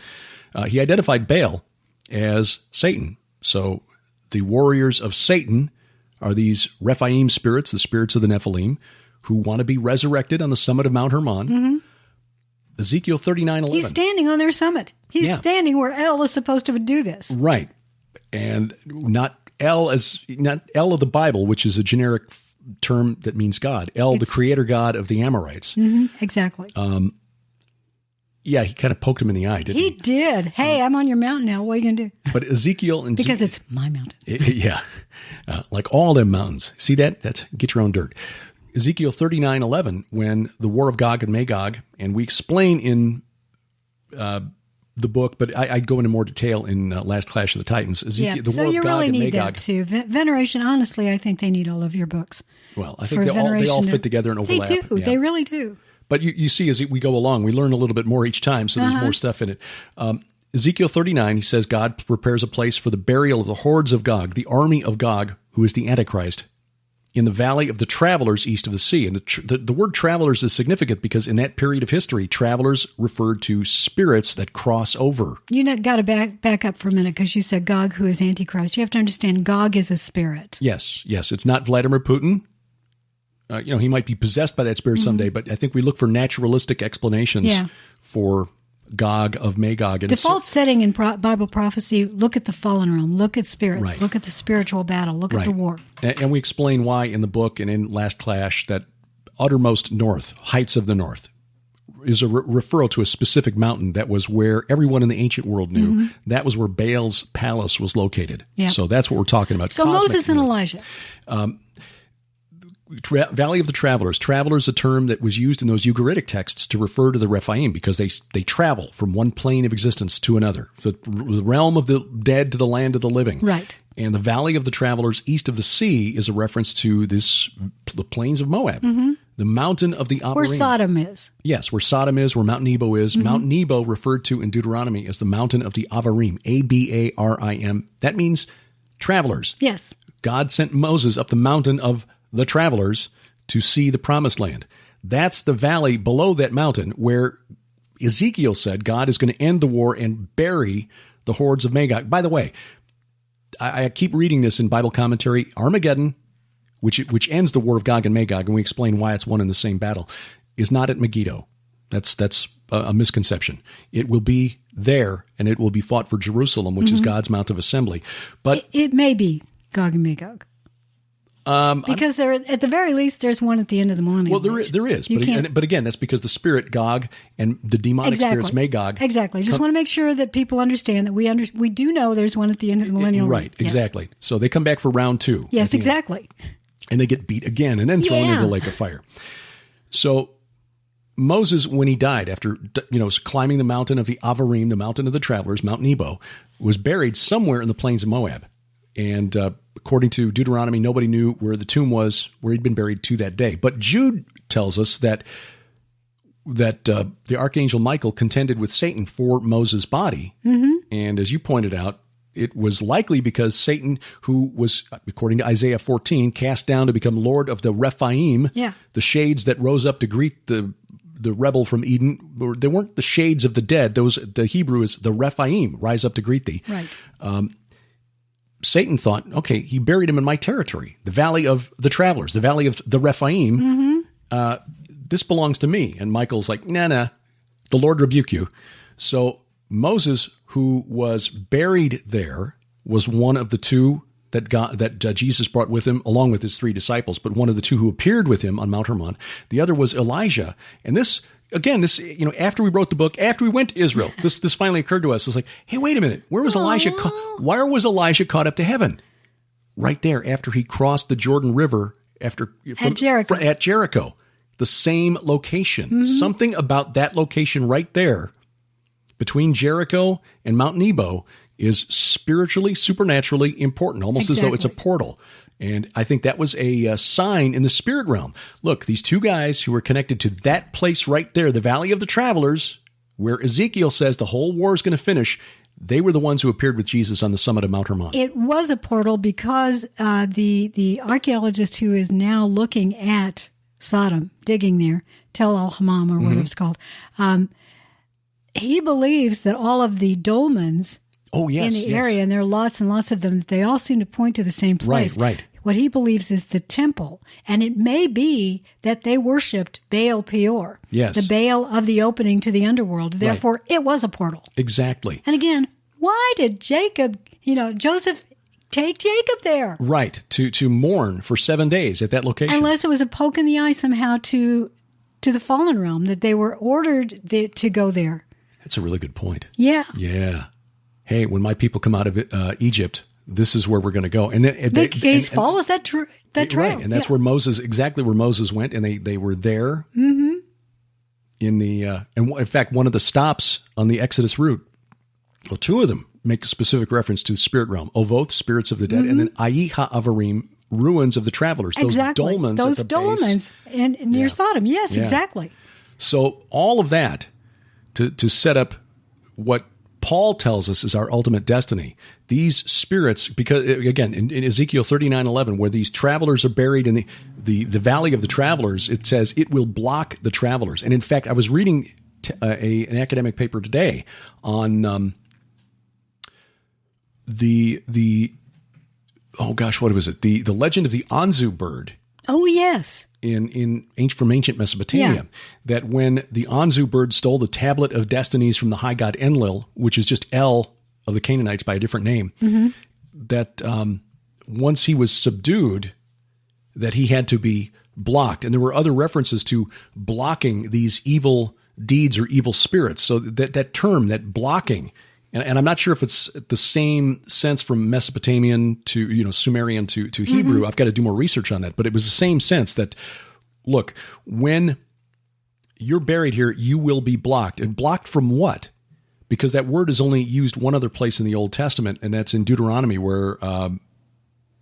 He identified Baal as Satan. So the warriors of Satan are these Rephaim spirits, the spirits of the Nephilim, who want to be resurrected on the summit of Mount Hermon. Ezekiel 39:11. He's standing on their summit. He's Yeah. standing where El is supposed to do this. Right. And not El of the Bible, which is a generic term that means God. El, the creator God of the Amorites. Exactly. Yeah, he kind of poked him in the eye, didn't He he? did. Hey, I'm on your mountain now. What are you going to do? But Ezekiel and Because it's my mountain. yeah, like all them mountains. See that? That's get your own dirt. Ezekiel 39:11, when the war of Gog and Magog, and we explain in the book, but I'd go into more detail in Last Clash of the Titans. Ezekiel, the So war you of Gog really and need Magog. that too. Veneration, honestly, I think they need all of your books. Well, I For think they all Veneration fit together and overlap. They do. Yeah. They really do. But you see, as we go along, we learn a little bit more each time, so there's more stuff in it. Ezekiel 39, he says, God prepares a place for the burial of the hordes of Gog, the army of Gog, who is the Antichrist, in the valley of the travelers east of the sea. And the word travelers is significant because in that period of history, travelers referred to spirits that cross over. You got to back up for a minute because you said Gog, who is Antichrist. You have to understand Gog is a spirit. Yes. It's not Vladimir Putin. He might be possessed by that spirit someday, but I think we look for naturalistic explanations for Gog of Magog. And Default setting in Bible prophecy, look at the fallen realm, look at spirits, Right. look at the spiritual battle, look at the war. And we explain why in the book and in Last Clash that uttermost north, heights of the north, is a referral to a specific mountain that was where everyone in the ancient world knew. That was where Baal's palace was located. Yep. So that's what we're talking about. So Cosmic Moses and north. Elijah. Valley of the Travelers. Traveler is a term that was used in those Ugaritic texts to refer to the Rephaim because they travel from one plane of existence to another, the realm of the dead to the land of the living. Right. And the Valley of the Travelers east of the sea is a reference to the plains of Moab, the mountain of the Avarim. Where Sodom is. Yes, where Sodom is, where Mount Nebo is. Mount Nebo referred to in Deuteronomy as the mountain of the Avarim, Abarim. That means travelers. Yes. God sent Moses up the mountain of the travelers to see the promised land. That's the valley below that mountain where Ezekiel said God is going to end the war and bury the hordes of Magog. By the way, I keep reading this in Bible commentary. Armageddon, which ends the war of Gog and Magog, and we explain why it's one and the same battle, is not at Megiddo. That's a misconception. It will be there, and it will be fought for Jerusalem, which is God's Mount of Assembly. But It may be Gog and Magog. Because at the very least, there's one at the end of the millennium. Well, there is. But again, that's because the spirit Gog and the demonic spirits Magog. Exactly. Just want to make sure that people understand that we do know there's one at the end of the millennium. Right, Yes. exactly. So they come back for round 2. Yes, exactly. And they get beat again and then thrown into the lake of fire. So Moses, when he died, after climbing the mountain of the Avarim, the mountain of the travelers, Mount Nebo, was buried somewhere in the plains of Moab. And according to Deuteronomy, nobody knew where the tomb was, where he'd been buried to that day. But Jude tells us that the archangel Michael contended with Satan for Moses' body. And as you pointed out, it was likely because Satan, who was, according to Isaiah 14, cast down to become Lord of the Rephaim, the shades that rose up to greet the rebel from Eden. They weren't the shades of the dead. The Hebrew is the Rephaim, rise up to greet thee. Right. Satan thought, okay, he buried him in my territory, the valley of the travelers, the valley of the Rephaim. This belongs to me. And Michael's like, nah, The Lord rebuke you. So Moses, who was buried there, was one of the two that Jesus brought with him, along with his 3 disciples, but one of the 2 who appeared with him on Mount Hermon. The other was Elijah. And this, after we wrote the book, after we went to Israel, this finally occurred to us. It's like, hey, wait a minute. Where was Elijah? Where was Elijah caught up to heaven? Right there, after he crossed the Jordan River at Jericho. The same location. Mm-hmm. Something about that location right there between Jericho and Mount Nebo is spiritually, supernaturally important, almost as though it's a portal. And I think that was a sign in the spirit realm. Look, these 2 guys who were connected to that place right there, the Valley of the Travelers, where Ezekiel says the whole war is going to finish, they were the ones who appeared with Jesus on the summit of Mount Hermon. It was a portal because the archaeologist who is now looking at Sodom, digging there, Tel al-Hammam or whatever it's called, he believes that all of the dolmens in the area, and there are lots and lots of them, they all seem to point to the same place. Right. What he believes is the temple. And it may be that they worshipped Baal Peor, the Baal of the opening to the underworld. Therefore, it was a portal. Exactly. And again, why did Joseph take Jacob there? Right, to mourn for 7 days at that location. Unless it was a poke in the eye somehow to the fallen realm, that they were ordered to go there. That's a really good point. Yeah. Yeah. Hey, when my people come out of Egypt, this is where we're going to go. And Big Gaze follows that trail. Right, and that's where Moses went, and they were there. Mm-hmm. In the and in fact, one of the stops on the Exodus route, well, 2 of them make a specific reference to the spirit realm: Ovoth, spirits of the dead, and then Ayi HaAvarim, ruins of the travelers. Those dolmens, those dolmens near Sodom. Yes, exactly. So all of that to set up what Paul tells us is our ultimate destiny. These spirits, because again, in Ezekiel 39:11, where these travelers are buried in the valley of the travelers, it says it will block the travelers. And in fact, I was reading an academic paper today on what was it? The legend of the Anzu bird. Oh, yes. From ancient Mesopotamia, that when the Anzu bird stole the tablet of destinies from the high god Enlil, which is just El of the Canaanites by a different name, that once he was subdued, that he had to be blocked. And there were other references to blocking these evil deeds or evil spirits. So that term, that blocking, and I'm not sure if it's the same sense from Mesopotamian to Sumerian to Hebrew. I've got to do more research on that. But it was the same sense that, look, when you're buried here, you will be blocked. And blocked from what? Because that word is only used one other place in the Old Testament, and that's in Deuteronomy, where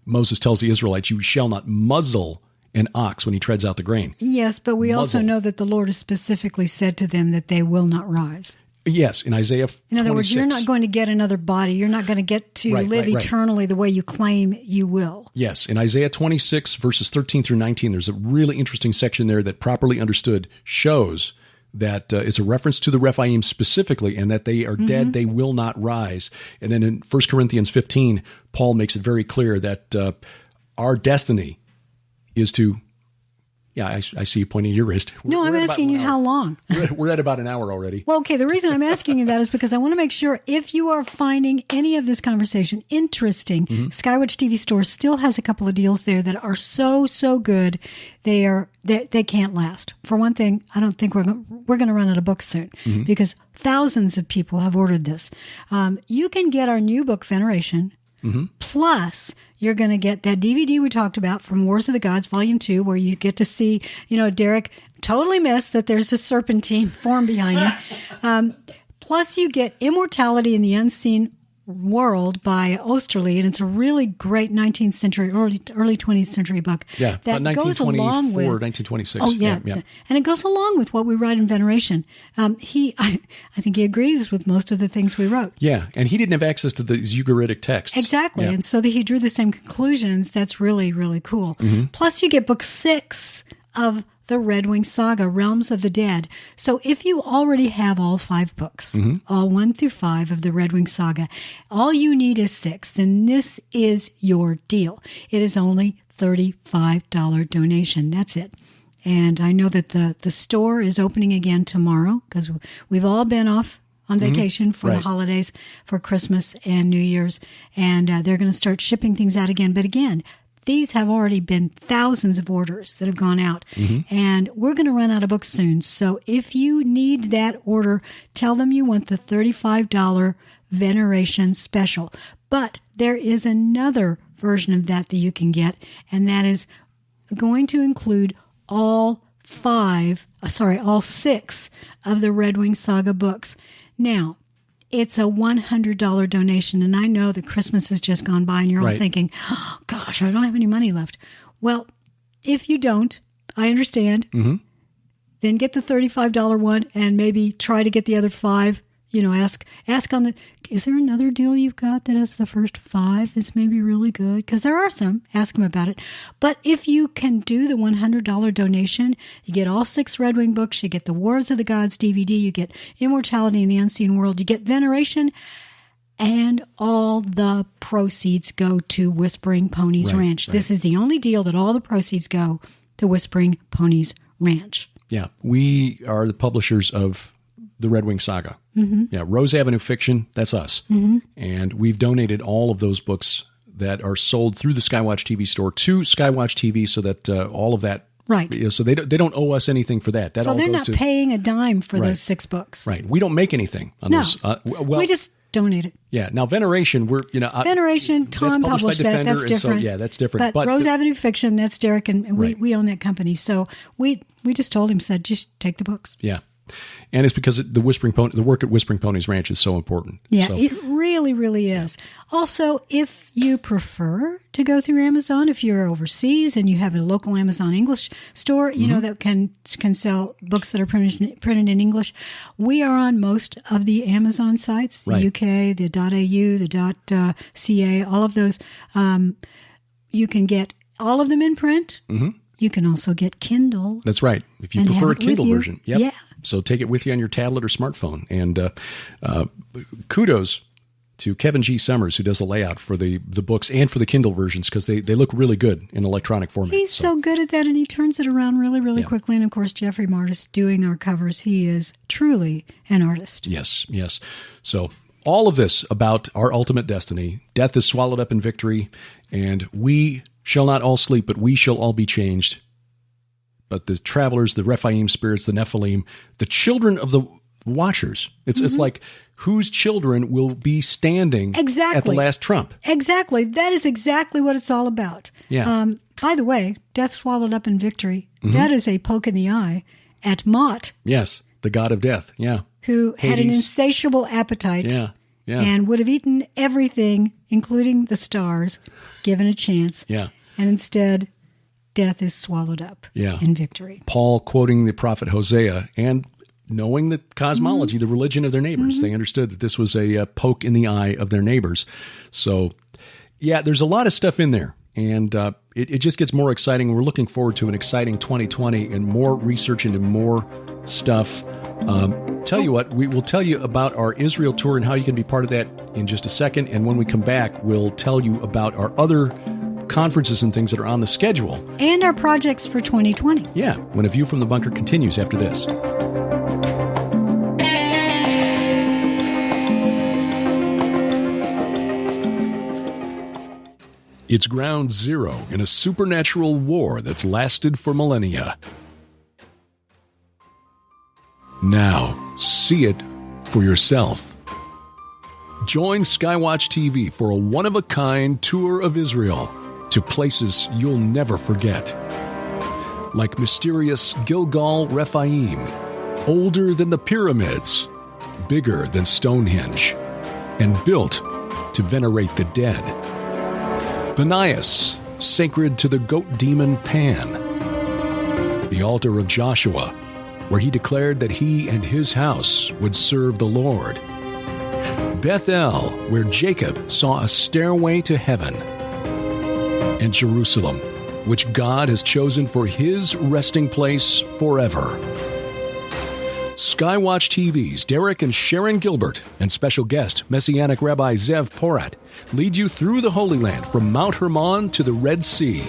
Moses tells the Israelites, "You shall not muzzle an ox when he treads out the grain." Yes, but we also know that the Lord has specifically said to them that they will not rise. Yes, in Isaiah 26. In other words, you're not going to get another body. You're not going to get to live eternally the way you claim you will. Yes, in Isaiah 26, verses 13 through 19, there's a really interesting section there that, properly understood, shows that it's a reference to the Rephaim specifically, and that they are dead, they will not rise. And then in 1 Corinthians 15, Paul makes it very clear that our destiny is to... Yeah, I see you pointing your wrist. I'm asking you how long. We're at about an hour already. Well, okay, the reason I'm asking you that is because I want to make sure if you are finding any of this conversation interesting, SkyWatch TV Store still has a couple of deals there that are so good. They can't last. For one thing, I don't think we're going to run out of books soon because thousands of people have ordered this. You can get our new book, Veneration. Plus, you're going to get that DVD we talked about from Wars of the Gods, Volume 2, where you get to see, Derek totally missed that there's a serpentine form behind him. Plus, you get Immortality in the Unseen World by Osterley, and it's a really great 19th century, early 20th century book. Yeah, that goes along with 1926. Oh, yeah. And it goes along with what we write in Veneration. I think he agrees with most of the things we wrote. Yeah, and he didn't have access to these Ugaritic texts. Exactly, and so he drew the same conclusions. That's really, really cool. Plus, you get book 6 of the Redwing Saga, Realms of the Dead. So if you already have all 5 books, all 1 through 5 of the Redwing Saga, all you need is 6, then this is your deal. It is only $35 donation. That's it. And I know that the store is opening again tomorrow because we've all been off on vacation for the holidays, for Christmas and New Year's. And they're going to start shipping things out again. But again, these have already been thousands of orders that have gone out. And we're going to run out of books soon. So if you need that order, tell them you want the $35 Veneration special. But there is another version of that you can get, and that is going to include all 6 of the Redwing Saga books. Now, it's a $100 donation, and I know that Christmas has just gone by, and you're all thinking, oh, gosh, I don't have any money left. Well, if you don't, I understand. Then get the $35 one and maybe try to get the other 5. Ask on is there another deal you've got that has the first 5 that's maybe really good? Because there are some. Ask them about it. But if you can do the $100 donation, you get all 6 Redwing books, you get the Wars of the Gods DVD, you get Immortality in the Unseen World, you get Veneration, and all the proceeds go to Whispering Ponies Ranch. This is the only deal that all the proceeds go to Whispering Ponies Ranch. Yeah, we are the publishers of the Redwing Saga. Yeah, Rose Avenue Fiction, that's us. And we've donated all of those books that are sold through the SkyWatch TV store to SkyWatch TV so that all of that... So they don't owe us anything for that. So they're not paying a dime for those 6 books. We don't make anything on those. We just donate it. Yeah. Now, Veneration, Veneration, Tom published that. That's different. So, that's different. But Rose Avenue Fiction, that's Derek, and we own that company. So we just told him, said, just take the books. Yeah. And it's because the work at Whispering Ponies Ranch is so important. Yeah, it really, really is. Also, if you prefer to go through Amazon, if you're overseas and you have a local Amazon English store, that can sell books that are printed in English, we are on most of the Amazon sites, the UK, the .au, the .ca, all of those. You can get all of them in print. You can also get Kindle. That's right. If you prefer a Kindle version. Yep. Yeah. So take it with you on your tablet or smartphone. And kudos to Kevin G. Summers, who does the layout for the books and for the Kindle versions, because they look really good in electronic format. He's so good at that, and he turns it around really, really quickly. And, of course, Jeffrey Martis doing our covers. He is truly an artist. Yes. So all of this about our ultimate destiny. Death is swallowed up in victory, and we shall not all sleep, but we shall all be changed. But the travelers, the Rephaim spirits, the Nephilim, the children of the Watchers. It's like whose children will be standing at the last trump. Exactly. That is exactly what it's all about. Yeah. By the way, Death Swallowed Up in Victory, that is a poke in the eye at Mott. Yes, the god of death. Yeah. Who had an insatiable appetite. Yeah. And would have eaten everything, including the stars, given a chance. Yeah. And instead, death is swallowed up in victory. Paul quoting the prophet Hosea and knowing the cosmology, the religion of their neighbors. They understood that this was a poke in the eye of their neighbors. So, yeah, there's a lot of stuff in there. And it just gets more exciting. We're looking forward to an exciting 2020 and more research into more stuff. Tell you what, we will tell you about our Israel tour and how you can be part of that in just a second. And when we come back, we'll tell you about our other conferences and things that are on the schedule. And our projects for 2020. Yeah, when A View from the Bunker continues after this. It's ground zero in a supernatural war that's lasted for millennia. Now, see it for yourself. Join SkyWatch TV for a one-of-a-kind tour of Israel to places you'll never forget. Like mysterious Gilgal Rephaim, older than the pyramids, bigger than Stonehenge, and built to venerate the dead. Benias, sacred to the goat demon Pan. The altar of Joshua, where he declared that he and his house would serve the Lord. Bethel, where Jacob saw a stairway to heaven. And Jerusalem, which God has chosen for his resting place forever. SkyWatch TV's Derek and Sharon Gilbert and special guest Messianic Rabbi Zev Porat lead you through the Holy Land from Mount Hermon to the Red Sea,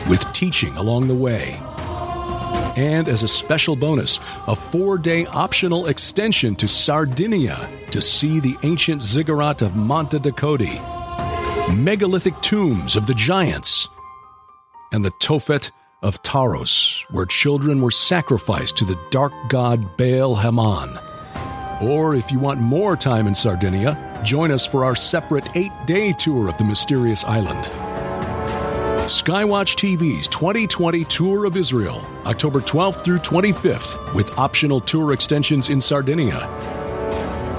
with teaching along the way. And as a special bonus, a 4-day optional extension to Sardinia to see the ancient ziggurat of Monte Dakoti, megalithic tombs of the giants, and the Tophet of Taros, where children were sacrificed to the dark god Baal Hermon. Or if you want more time in Sardinia, join us for our separate 8-day tour of the mysterious island. Skywatch TV's 2020 Tour of Israel, October 12th through 25th, with optional tour extensions in Sardinia.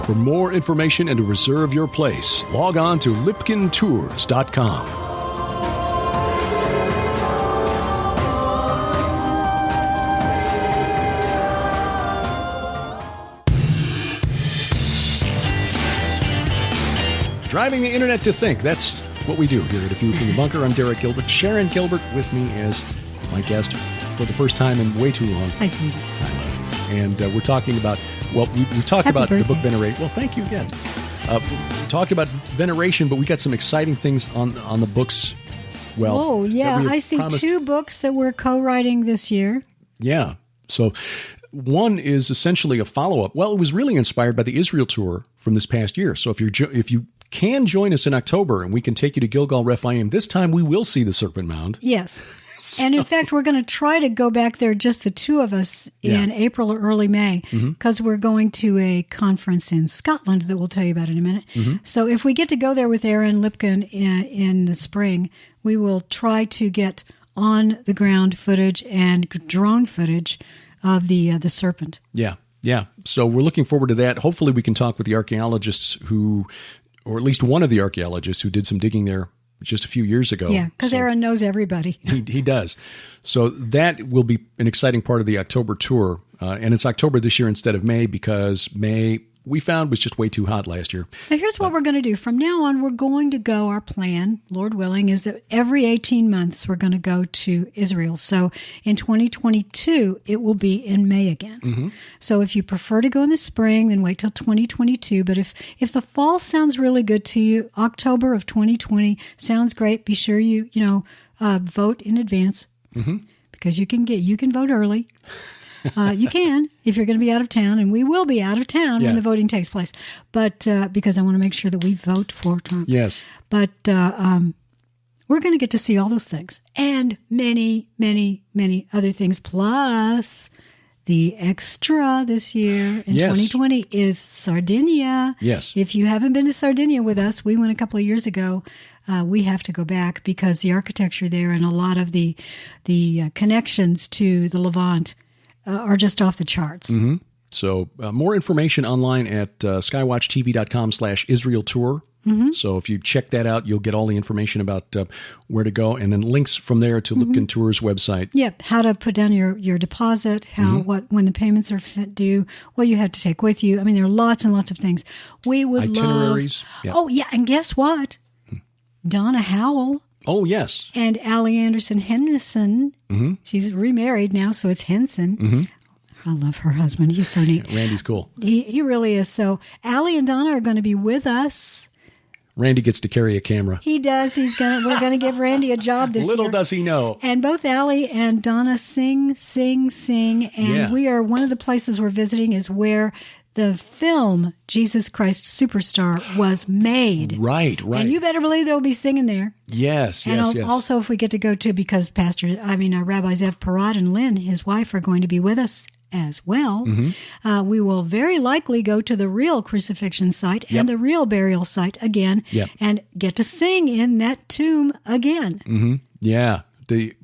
For more information and to reserve your place, log on to lipkintours.com. Driving the internet to think. That's what we do here at A View from the Bunker. I'm Derek Gilbert. Sharon Gilbert with me as my guest for the first time in way too long. Hi, sweetie. I love you. And we're talking about, well, we've talked about the book Veneration. Well, thank you again. We talked about Veneration, but we got some exciting things on the books. Well, oh, yeah. I see promised. 2 books that we're co-writing this year. Yeah. So one is essentially a follow-up. Well, it was really inspired by the Israel tour from this past year. So if you can join us in October and we can take you to Gilgal Rephaim, this time we will see the Serpent Mound. Yes. And in fact, we're going to try to go back there, just the 2 of us, in April or early May, because we're going to a conference in Scotland that we'll tell you about in a minute. So if we get to go there with Aaron Lipkin in the spring, we will try to get on-the-ground footage and drone footage of the serpent. Yeah. So we're looking forward to that. Hopefully we can talk with the archaeologists or at least one of the archaeologists who did some digging there just a few years ago. Yeah, because Aaron knows everybody. He does. So that will be an exciting part of the October tour. And it's October this year instead of May because May, we found, was just way too hot last year. Now, here's what we're going to do. From now on, we're going to go, our plan, Lord willing, is that every 18 months we're going to go to Israel. So in 2022, it will be in May again. So if you prefer to go in the spring, then wait till 2022. But if the fall sounds really good to you, October of 2020 sounds great. Be sure you vote in advance because you can vote early. You can, if you're going to be out of town, and we will be out of town when the voting takes place. But because I want to make sure that we vote for Trump. Yes. But we're going to get to see all those things and many, many, many other things. Plus, the extra this year in 2020 is Sardinia. Yes. If you haven't been to Sardinia with us, we went a couple of years ago. We have to go back because the architecture there and a lot of the connections to the Levant are just off the charts. So more information online at skywatchtv.com/Israel tour. So if you check that out, you'll get all the information about where to go, and then links from there to Lipkin Tours website. Yep, how to put down your deposit, when the payments are due, what you have to take with you. I mean, there are lots and lots of things. We would Itineraries. love. Oh yeah, and guess what? Donna Howell. Oh yes. And Allie Anderson Henderson. She's remarried now, so it's Henson. I love her husband. He's so neat. Randy's cool. He really is. So Allie and Donna are going to be with us. Randy gets to carry a camera. He does. We're going to give Randy a job this year. Little does he know. And both Allie and Donna sing. And we are, one of the places we're visiting is where the film Jesus Christ Superstar was made. Right. And you better believe they'll be singing there. Yes. Also, if we get to go to, because Rabbi Zev Parat and Lynn, his wife, are going to be with us as well. We will very likely go to the real crucifixion site and the real burial site again and get to sing in that tomb again. Yeah. The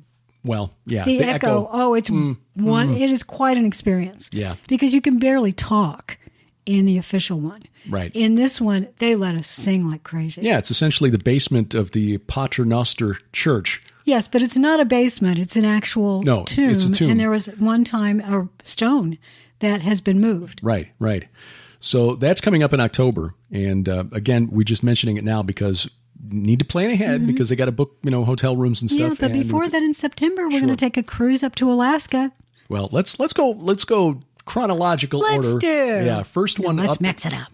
echo. Oh, it's it is quite an experience. Yeah. Because you can barely talk in the official one. Right. In this one, they let us sing like crazy. Yeah, it's essentially the basement of the Pater Noster Church. Yes, but it's not a basement. It's an actual tomb. It's a tomb. And there was one time a stone that has been moved. Right. So that's coming up in October. And again, we're just mentioning it now because need to plan ahead because they got to book, hotel rooms and stuff. Yeah, but before that in September, we're going to take a cruise up to Alaska. Well, let's go chronological order. Let's do. Yeah, first one let's up. mix it up.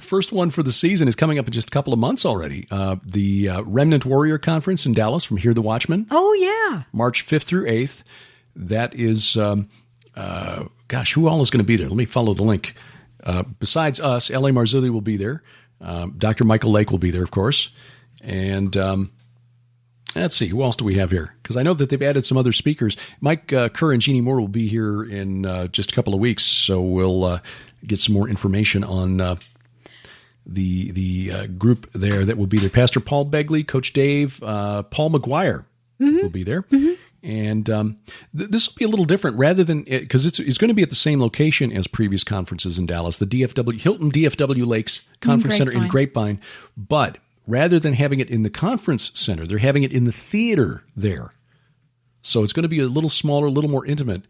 First one for the season is coming up in just a couple of months already. The Remnant Warrior Conference in Dallas from Hear the Watchman. Oh, yeah. March 5th through 8th. That is, gosh, who all is going to be there? Let me follow the link. Besides us, L.A. Marzulli will be there. Dr. Michael Lake will be there, of course. And let's see, who else do we have here? Because I know that they've added some other speakers. Mike Kerr and Jeannie Moore will be here in just a couple of weeks, so we'll get some more information on the group there that will be there. Pastor Paul Begley, Coach Dave, Paul McGuire will be there. Mm-hmm. And this will be a little different rather than, because it's going to be at the same location as previous conferences in Dallas, the Hilton DFW Lakes Conference Center in Grapevine. But rather than having it in the conference center, they're having it in the theater there. So it's going to be a little smaller, a little more intimate,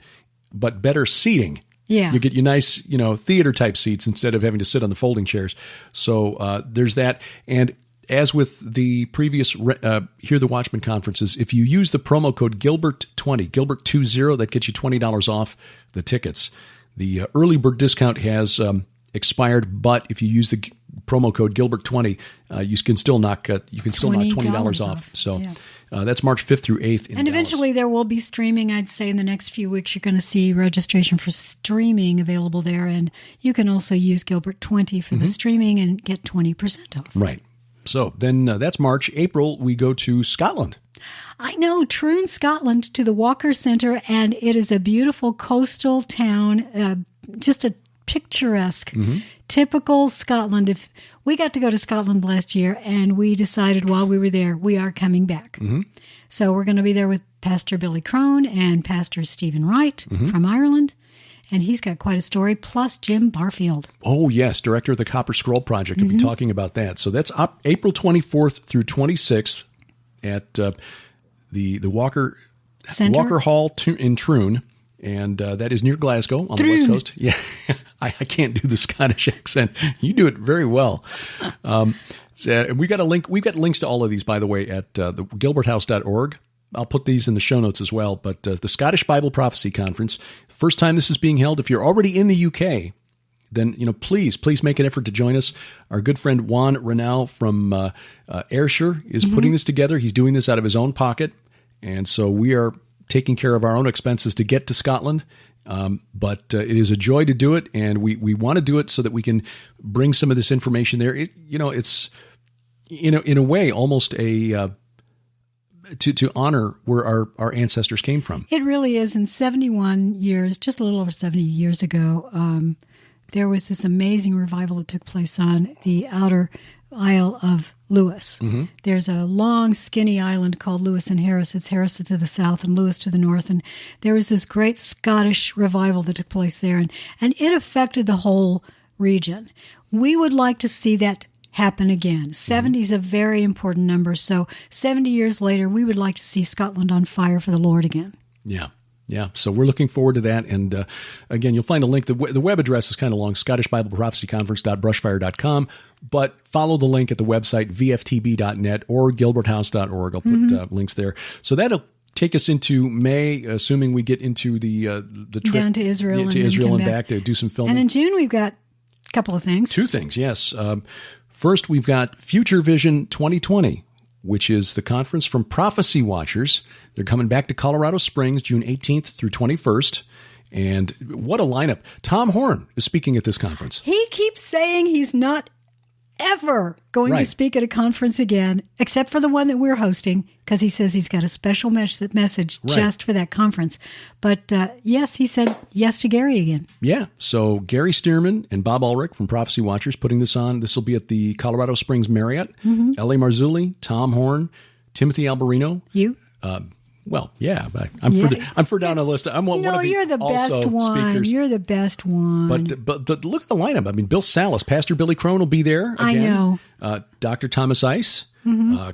but better seating. Yeah. You get your nice, theater type seats instead of having to sit on the folding chairs. So there's that. And as with the previous Hear the Watchman conferences, if you use the promo code Gilbert20, Gilbert20, that gets you $20 off the tickets. The early bird discount has expired, but if you use the promo code Gilbert20, you can still knock $20 off. So that's March 5th through 8th in And Dallas. eventually there will be streaming. I'd say in the next few weeks you're going to see registration for streaming available there, and you can also use Gilbert20 for the streaming and get 20% off. Right. So then that's March. April, we go to Scotland. I know, Troon, Scotland, to the Walker Centre, and it is a beautiful coastal town, just a picturesque, typical Scotland. If we got to go to Scotland last year, and we decided while we were there, we are coming back. So we're going to be there with Pastor Billy Crone and Pastor Stephen Wright from Ireland. And he's got quite a story, plus Jim Barfield. Oh, yes, director of the Copper Scroll Project. We'll be talking about that. So that's up April 24th through 26th at the Walker Hall in Troon. And that is near Glasgow on the West Coast. Yeah, I can't do the Scottish accent. You do it very well. So we got a link. We've got links to all of these, by the way, at the gilberthouse.org. I'll put these in the show notes as well. But the Scottish Bible Prophecy Conference, first time this is being held. If you're already in the UK, then please make an effort to join us. Our good friend Juan Renau from Ayrshire is putting this together. He's doing this out of his own pocket, and so we are taking care of our own expenses to get to Scotland. But it is a joy to do it, and we want to do it so that we can bring some of this information there. It's in a way almost a to honor where our ancestors came from. It really is. In 71 years, just a little over 70 years ago, there was this amazing revival that took place on the outer Isle of Lewis. There's a long, skinny island called Lewis and Harris. It's Harris to the south and Lewis to the north. And there was this great Scottish revival that took place there, and it affected the whole region. We would like to see that happen again. 70 is a very important number. So 70 years later, we would like to see Scotland on fire for the Lord again. Yeah. So we're looking forward to that. And again, you'll find a link. The web address is kind of long, ScottishBibleProphecyConference.brushfire.com. But follow the link at the website, VFTB.net or gilberthouse.org. I'll put links there. So that'll take us into May, assuming we get into the trip down to Israel, and back to do some filming. And in June, we've got a couple of things. Two things, yes. First, we've got Future Vision 2020, which is the conference from Prophecy Watchers. They're coming back to Colorado Springs, June 18th through 21st. And what a lineup. Tom Horn is speaking at this conference. He keeps saying he's not ever going to speak at a conference again, except for the one that we're hosting, because he says he's got a special message just for that conference. But yes, he said yes to Gary again. Yeah. So Gary Stearman and Bob Ulrich from Prophecy Watchers putting this on. This will be at the Colorado Springs Marriott. L.A. Marzulli, Tom Horn, Timothy Alberino. You? Well, yeah, but I'm for down a list. I'm one of the you're the best one. Speakers. You're the best one. But look at the lineup. I mean, Bill Salas, Pastor Billy Crone will be there again. I know. Dr. Thomas Ice,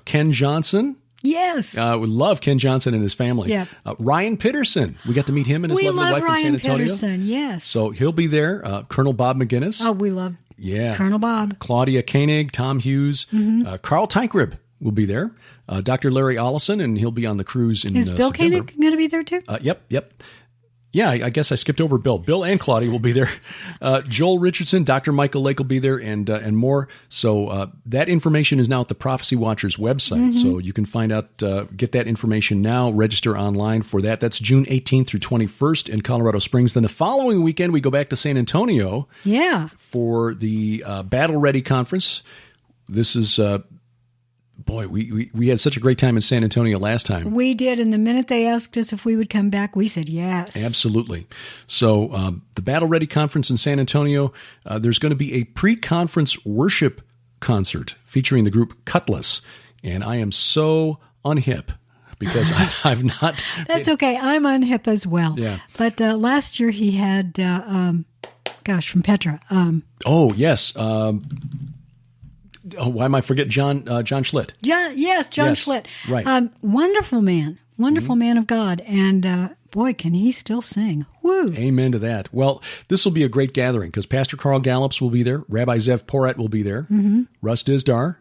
Ken Johnson. Yes. We love Ken Johnson and his family. Yeah. Ryan Pitterson. We got to meet him and his lovely wife Ryan in San Antonio. Pitterson, yes. So he'll be there. Colonel Bob McGinnis. Oh, we love Colonel Bob. Claudia Koenig, Tom Hughes, Carl Teichribb will be there. Dr. Larry Ollison, and he'll be on the cruise in September. Is Bill Koenig going to be there too? Yep. Yeah, I guess I skipped over Bill. Bill and Claudia will be there. Joel Richardson, Dr. Michael Lake will be there, and more. So that information is now at the Prophecy Watchers website. So you can find out, get that information now, register online for that. That's June 18th through 21st in Colorado Springs. Then the following weekend, we go back to San Antonio for the Battle Ready Conference. This is... Boy, we had such a great time in San Antonio last time. We did, and the minute they asked us if we would come back, we said yes. Absolutely. So the Battle Ready Conference in San Antonio, there's going to be a pre-conference worship concert featuring the group Cutlass, and I am so unhip because I've not... That's okay. I'm unhip as well. Yeah. But last year he had, from Petra. Oh, yes. Why am I forgetting John Schlitt? John Schlitt. Right. Wonderful man. Wonderful man of God. And boy, can he still sing. Woo. Amen to that. Well, this will be a great gathering because Pastor Carl Gallups will be there. Rabbi Zev Porat will be there. Russ Dizdar.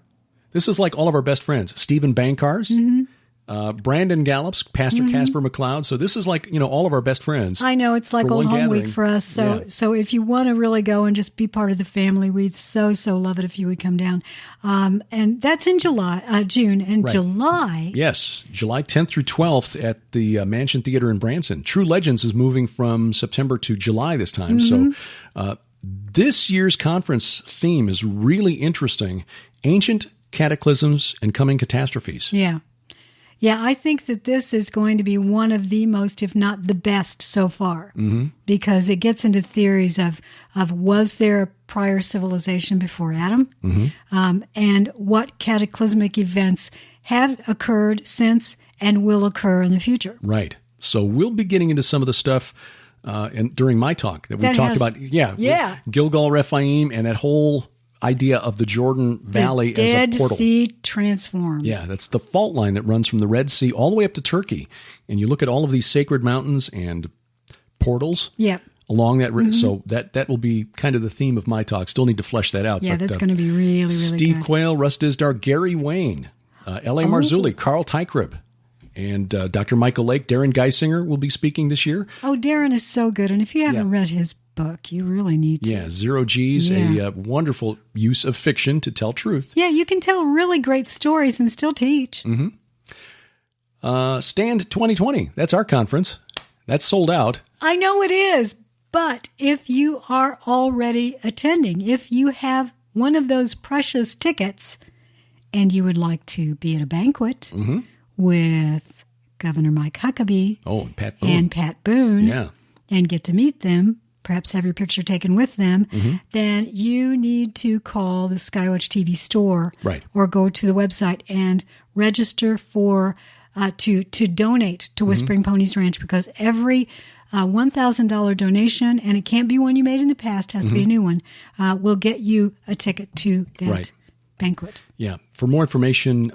This is like all of our best friends. Stephen Bankars. Brandon Gallups, Pastor Casper McLeod. So this is like, all of our best friends. I know, it's like old home week for us. So if you want to really go and just be part of the family, we'd so love it if you would come down. And that's in June and July. Yes, July 10th through 12th at the Mansion Theater in Branson. True Legends is moving from September to July this time. So this year's conference theme is really interesting. Ancient cataclysms and coming catastrophes. Yeah, I think that this is going to be one of the most, if not the best so far, because it gets into theories of was there a prior civilization before Adam, and what cataclysmic events have occurred since and will occur in the future. Right. So we'll be getting into some of the stuff and during my talk that we talked about. Gilgal Rephaim and that whole idea of the Jordan Valley as a portal. Dead Sea transformed. Yeah, that's the fault line that runs from the Red Sea all the way up to Turkey. And you look at all of these sacred mountains and portals along that. So that will be kind of the theme of my talk. Still need to flesh that out. Yeah, that's going to be really, really Steve good. Quayle, Russ Dizdar, Gary Wayne, L.A. Marzulli, Carl Tykrib, and Dr. Michael Lake. Darren Geisinger will be speaking this year. Oh, Darren is so good. And if you haven't read his book, you really need to. Yeah, Zero G's, a wonderful use of fiction to tell truth. Yeah, you can tell really great stories and still teach. Stand 2020, that's our conference. That's sold out. I know it is, but if you are already attending, if you have one of those precious tickets and you would like to be at a banquet with Governor Mike Huckabee and Pat Boone and get to meet them, perhaps have your picture taken with them, then you need to call the SkyWatch TV store or go to the website and register for to donate to Whispering Ponies Ranch, because every $1,000 donation, and it can't be one you made in the past, has to be a new one, will get you a ticket to that banquet. Yeah. For more information,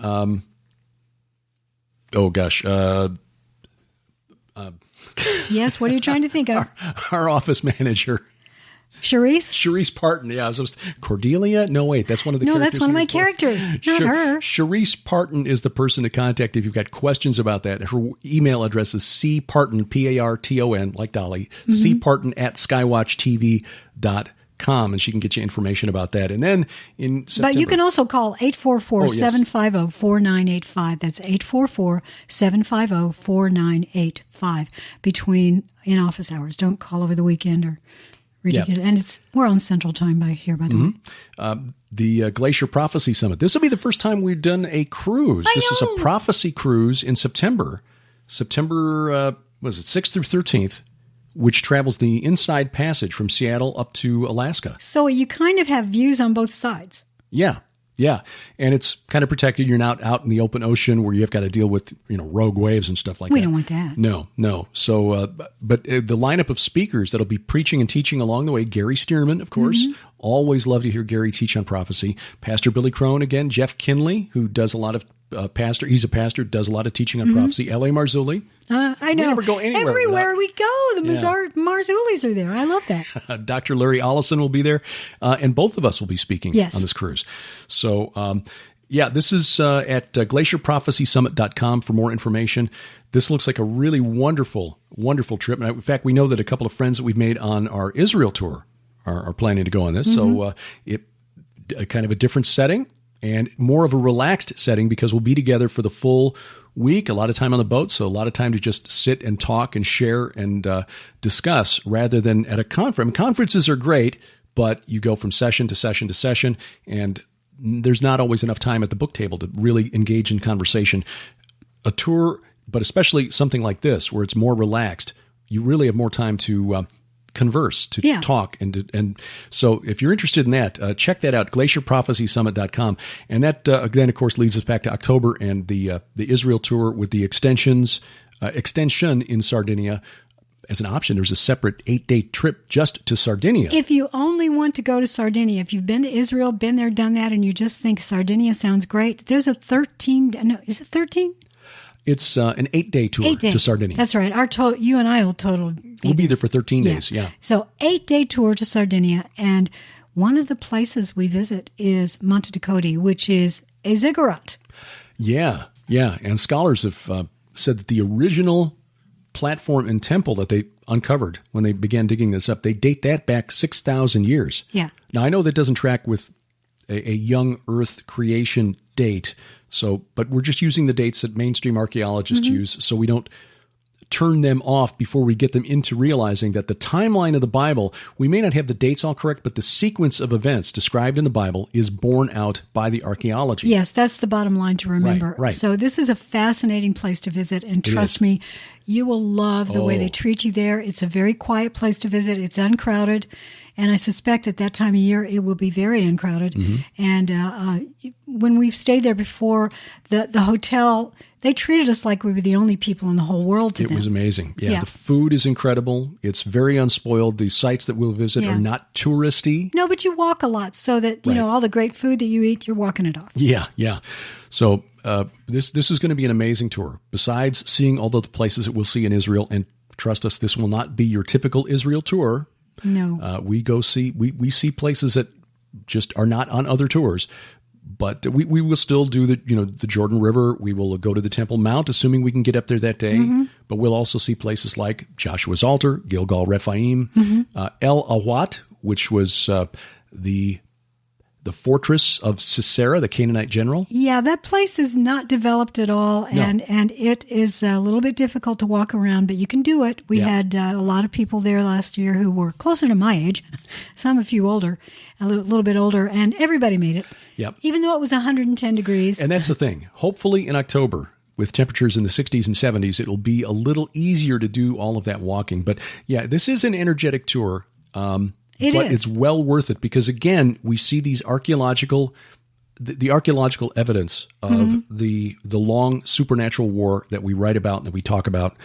Yes, what are you trying to think of? Our office manager. Charisse Parton. Yeah, Cordelia? No, wait, that's one of the characters. No, that's one of my characters, not her. Charisse Parton is the person to contact if you've got questions about that. Her email address is cparton, P-A-R-T-O-N, like Dolly, cparton@skywatchtv.com. And she can get you information about that. And then in September... But you can also call 844-750-4985. That's 844-750-4985 between in-office hours. Don't call over the weekend or ridiculous. And we're on Central Time by the way. The Glacier Prophecy Summit. This will be the first time we've done a cruise. This is a prophecy cruise in September. September 6th through 13th. Which travels the Inside Passage from Seattle up to Alaska. So you kind of have views on both sides. Yeah. And it's kind of protected. You're not out in the open ocean where you've got to deal with, rogue waves and stuff like that. We don't want that. No. So, but the lineup of speakers that'll be preaching and teaching along the way, Gary Stearman, of course. Always love to hear Gary teach on prophecy. Pastor Billy Crone again. Jeff Kinley, who does a lot of he's a pastor, does a lot of teaching on prophecy. L.A. Marzulli. I know. We never go anywhere. Everywhere we go, the Marzullis are there. I love that. Dr. Larry Ollison will be there, and both of us will be speaking on this cruise. So, this is at glacierprophecysummit.com for more information. This looks like a really wonderful wonderful trip. And in fact, we know that a couple of friends that we've made on our Israel tour are planning to go on this. So it kind of a different setting and more of a relaxed setting because we'll be together for the full week, a lot of time on the boat, so a lot of time to just sit and talk and share and discuss rather than at a conference. Conferences are great, but you go from session to session to session, and there's not always enough time at the book table to really engage in conversation. A tour, but especially something like this where it's more relaxed, you really have more time to converse, to talk. And so if you're interested in that, check that out, glacierprophecysummit.com. And that, then, of course, leads us back to October and the Israel tour with the extension in Sardinia. As an option, there's a separate 8-day trip just to Sardinia. If you only want to go to Sardinia, if you've been to Israel, been there, done that, and you just think Sardinia sounds great, there's a 13, no, is it 13? It's an 8-day tour to Sardinia. That's right. You and I will We'll be there for 13 days, yeah. So 8-day tour to Sardinia, and one of the places we visit is Monte Tacoti, which is a ziggurat. Yeah. And scholars have said that the original platform and temple that they uncovered when they began digging this up, they date that back 6,000 years. Yeah. Now, I know that doesn't track with a young Earth creation date, but we're just using the dates that mainstream archaeologists use so we don't turn them off before we get them into realizing that the timeline of the Bible, we may not have the dates all correct, but the sequence of events described in the Bible is borne out by the archaeology. Yes, that's the bottom line to remember. Right. So this is a fascinating place to visit, and trust me, you will love the way they treat you there. It's a very quiet place to visit. It's uncrowded, and I suspect at that time of year it will be very uncrowded. And when we've stayed there before, the hotel, they treated us like we were the only people in the whole world to them. It was amazing. Yeah, the food is incredible. It's very unspoiled. The sites that we'll visit are not touristy. No, but you walk a lot so that, you know, all the great food that you eat, you're walking it off. Yeah. So this is going to be an amazing tour. Besides seeing all the places that we'll see in Israel, and trust us, this will not be your typical Israel tour. No. We see places that just are not on other tours. But we will still do the Jordan River. We will go to the Temple Mount, assuming we can get up there that day. But we'll also see places like Joshua's Altar, Gilgal Rephaim, El Awat, which was the fortress of Sisera, the Canaanite general. Yeah, that place is not developed at all, and it is a little bit difficult to walk around, but you can do it. We had a lot of people there last year who were closer to my age, some a few older, a little bit older, and everybody made it. Yep. Even though it was 110 degrees. And that's the thing. Hopefully in October, with temperatures in the 60s and 70s, it'll be a little easier to do all of that walking. But yeah, this is an energetic tour. It's well worth it because, again, we see these archaeological evidence of the long supernatural war that we write about and that we talk about,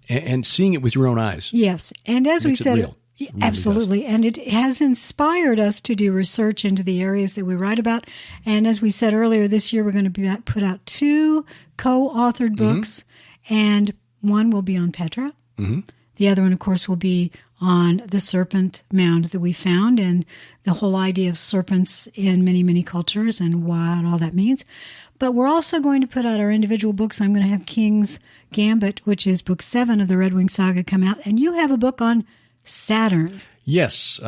and seeing it with your own eyes. Yes, and as we said, real. It really absolutely, does. and it has inspired us to do research into the areas that we write about. And as we said earlier, this year we're going to put out 2 co-authored books, and one will be on Petra. The other one, of course, will be on the serpent mound that we found and the whole idea of serpents in many, many cultures and what all that means. But we're also going to put out our individual books. I'm going to have King's Gambit, which is book 7 of the Redwing Saga, come out. And you have a book on Saturn. Yes.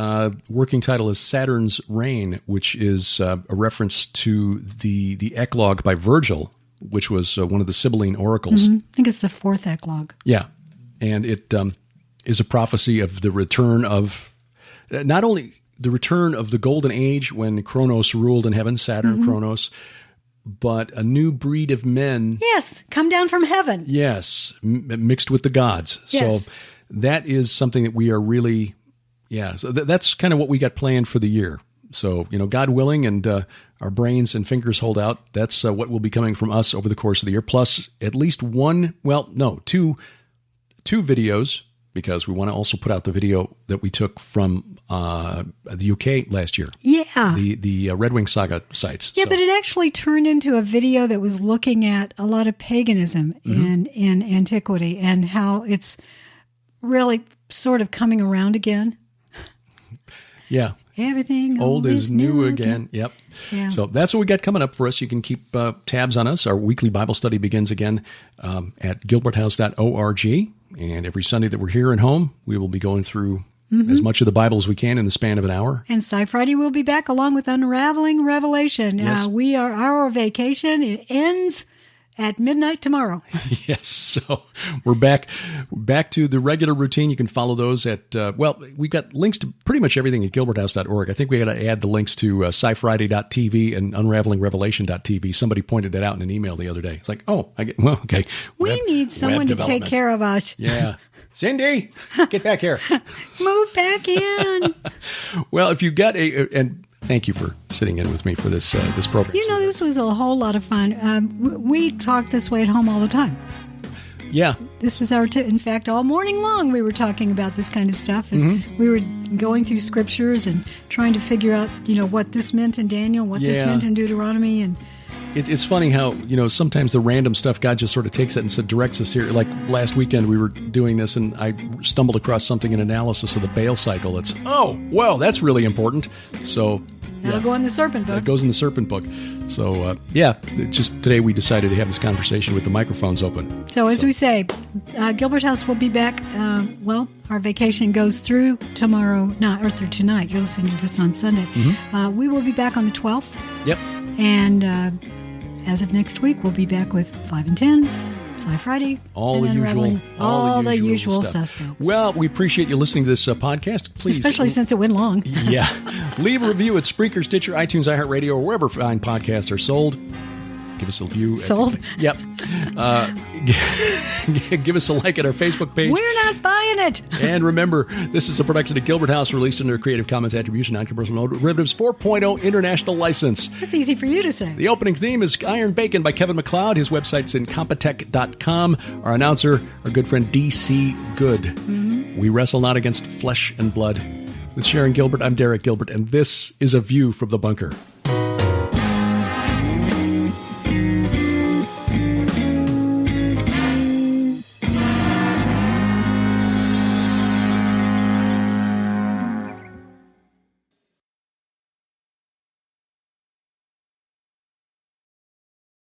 Working title is Saturn's Reign, which is a reference to the eclogue by Virgil, which was one of the Sibylline oracles. I think it's the 4th eclogue. Yeah. And it is a prophecy of the return of, not only the return of the golden age when Kronos ruled in heaven, Saturn, Kronos, but a new breed of men. Yes, come down from heaven. Yes, mixed with the gods. Yes. So that is something that we are really, so that's kind of what we got planned for the year. So, God willing, and our brains and fingers hold out, that's what will be coming from us over the course of the year, plus at least two videos, because we want to also put out the video that we took from the UK last year. Yeah. The Redwing Saga sites. Yeah, but it actually turned into a video that was looking at a lot of paganism in antiquity and how it's really sort of coming around again. Yeah. Everything old is new again. Yep. Yeah. So that's what we got coming up for us. You can keep tabs on us. Our weekly Bible study begins again at gilberthouse.org. And every Sunday that we're here and home, we will be going through as much of the Bible as we can in the span of an hour. And Sci Friday will be back along with Unraveling Revelation. Yes. Our vacation. It ends at midnight tomorrow. Yes, so we're back to the regular routine. You can follow those at, we've got links to pretty much everything at gilberthouse.org. I think we got to add the links to SciFriday.tv and UnravelingRevelation.tv. Somebody pointed that out in an email the other day. It's like, okay. We need someone to take care of us. Yeah. Cindy, get back here. Move back in. Well, if you got and thank you for sitting in with me for this program. This was a whole lot of fun. We talk this way at home all the time. Yeah. This was in fact, all morning long we were talking about this kind of stuff as we were going through scriptures and trying to figure out, what this meant in Daniel, what this meant in Deuteronomy. And it's funny how, sometimes the random stuff, God just sort of takes it and directs us here. Like last weekend we were doing this and I stumbled across something in analysis of the Baal cycle. It's, that's really important. So that'll go in the serpent book. That goes in the serpent book. So, just today we decided to have this conversation with the microphones open. So as we say, Gilbert House will be back. Our vacation goes through tomorrow, or through tonight. You're listening to this on Sunday. We will be back on the 12th. Yep. And as of next week, we'll be back with 5 and 10, Sci Friday, all the usual suspects. Well, we appreciate you listening to this podcast. Please, especially since it went long. Yeah, leave a review at Spreaker, Stitcher, iTunes, iHeartRadio, or wherever fine podcasts are sold. Give us a review. Sold? Yep. Give us a like at our Facebook page. We're not buying it. And remember, this is a production of Gilbert House, released under a Creative Commons Attribution, Non-Commercial, No Derivatives 4.0 International License. That's easy for you to say. The opening theme is Iron Bacon by Kevin MacLeod. His website's incompetech.com. Our announcer, our good friend D.C. Good. We wrestle not against flesh and blood. With Sharon Gilbert, I'm Derek Gilbert, and this is A View from the Bunker.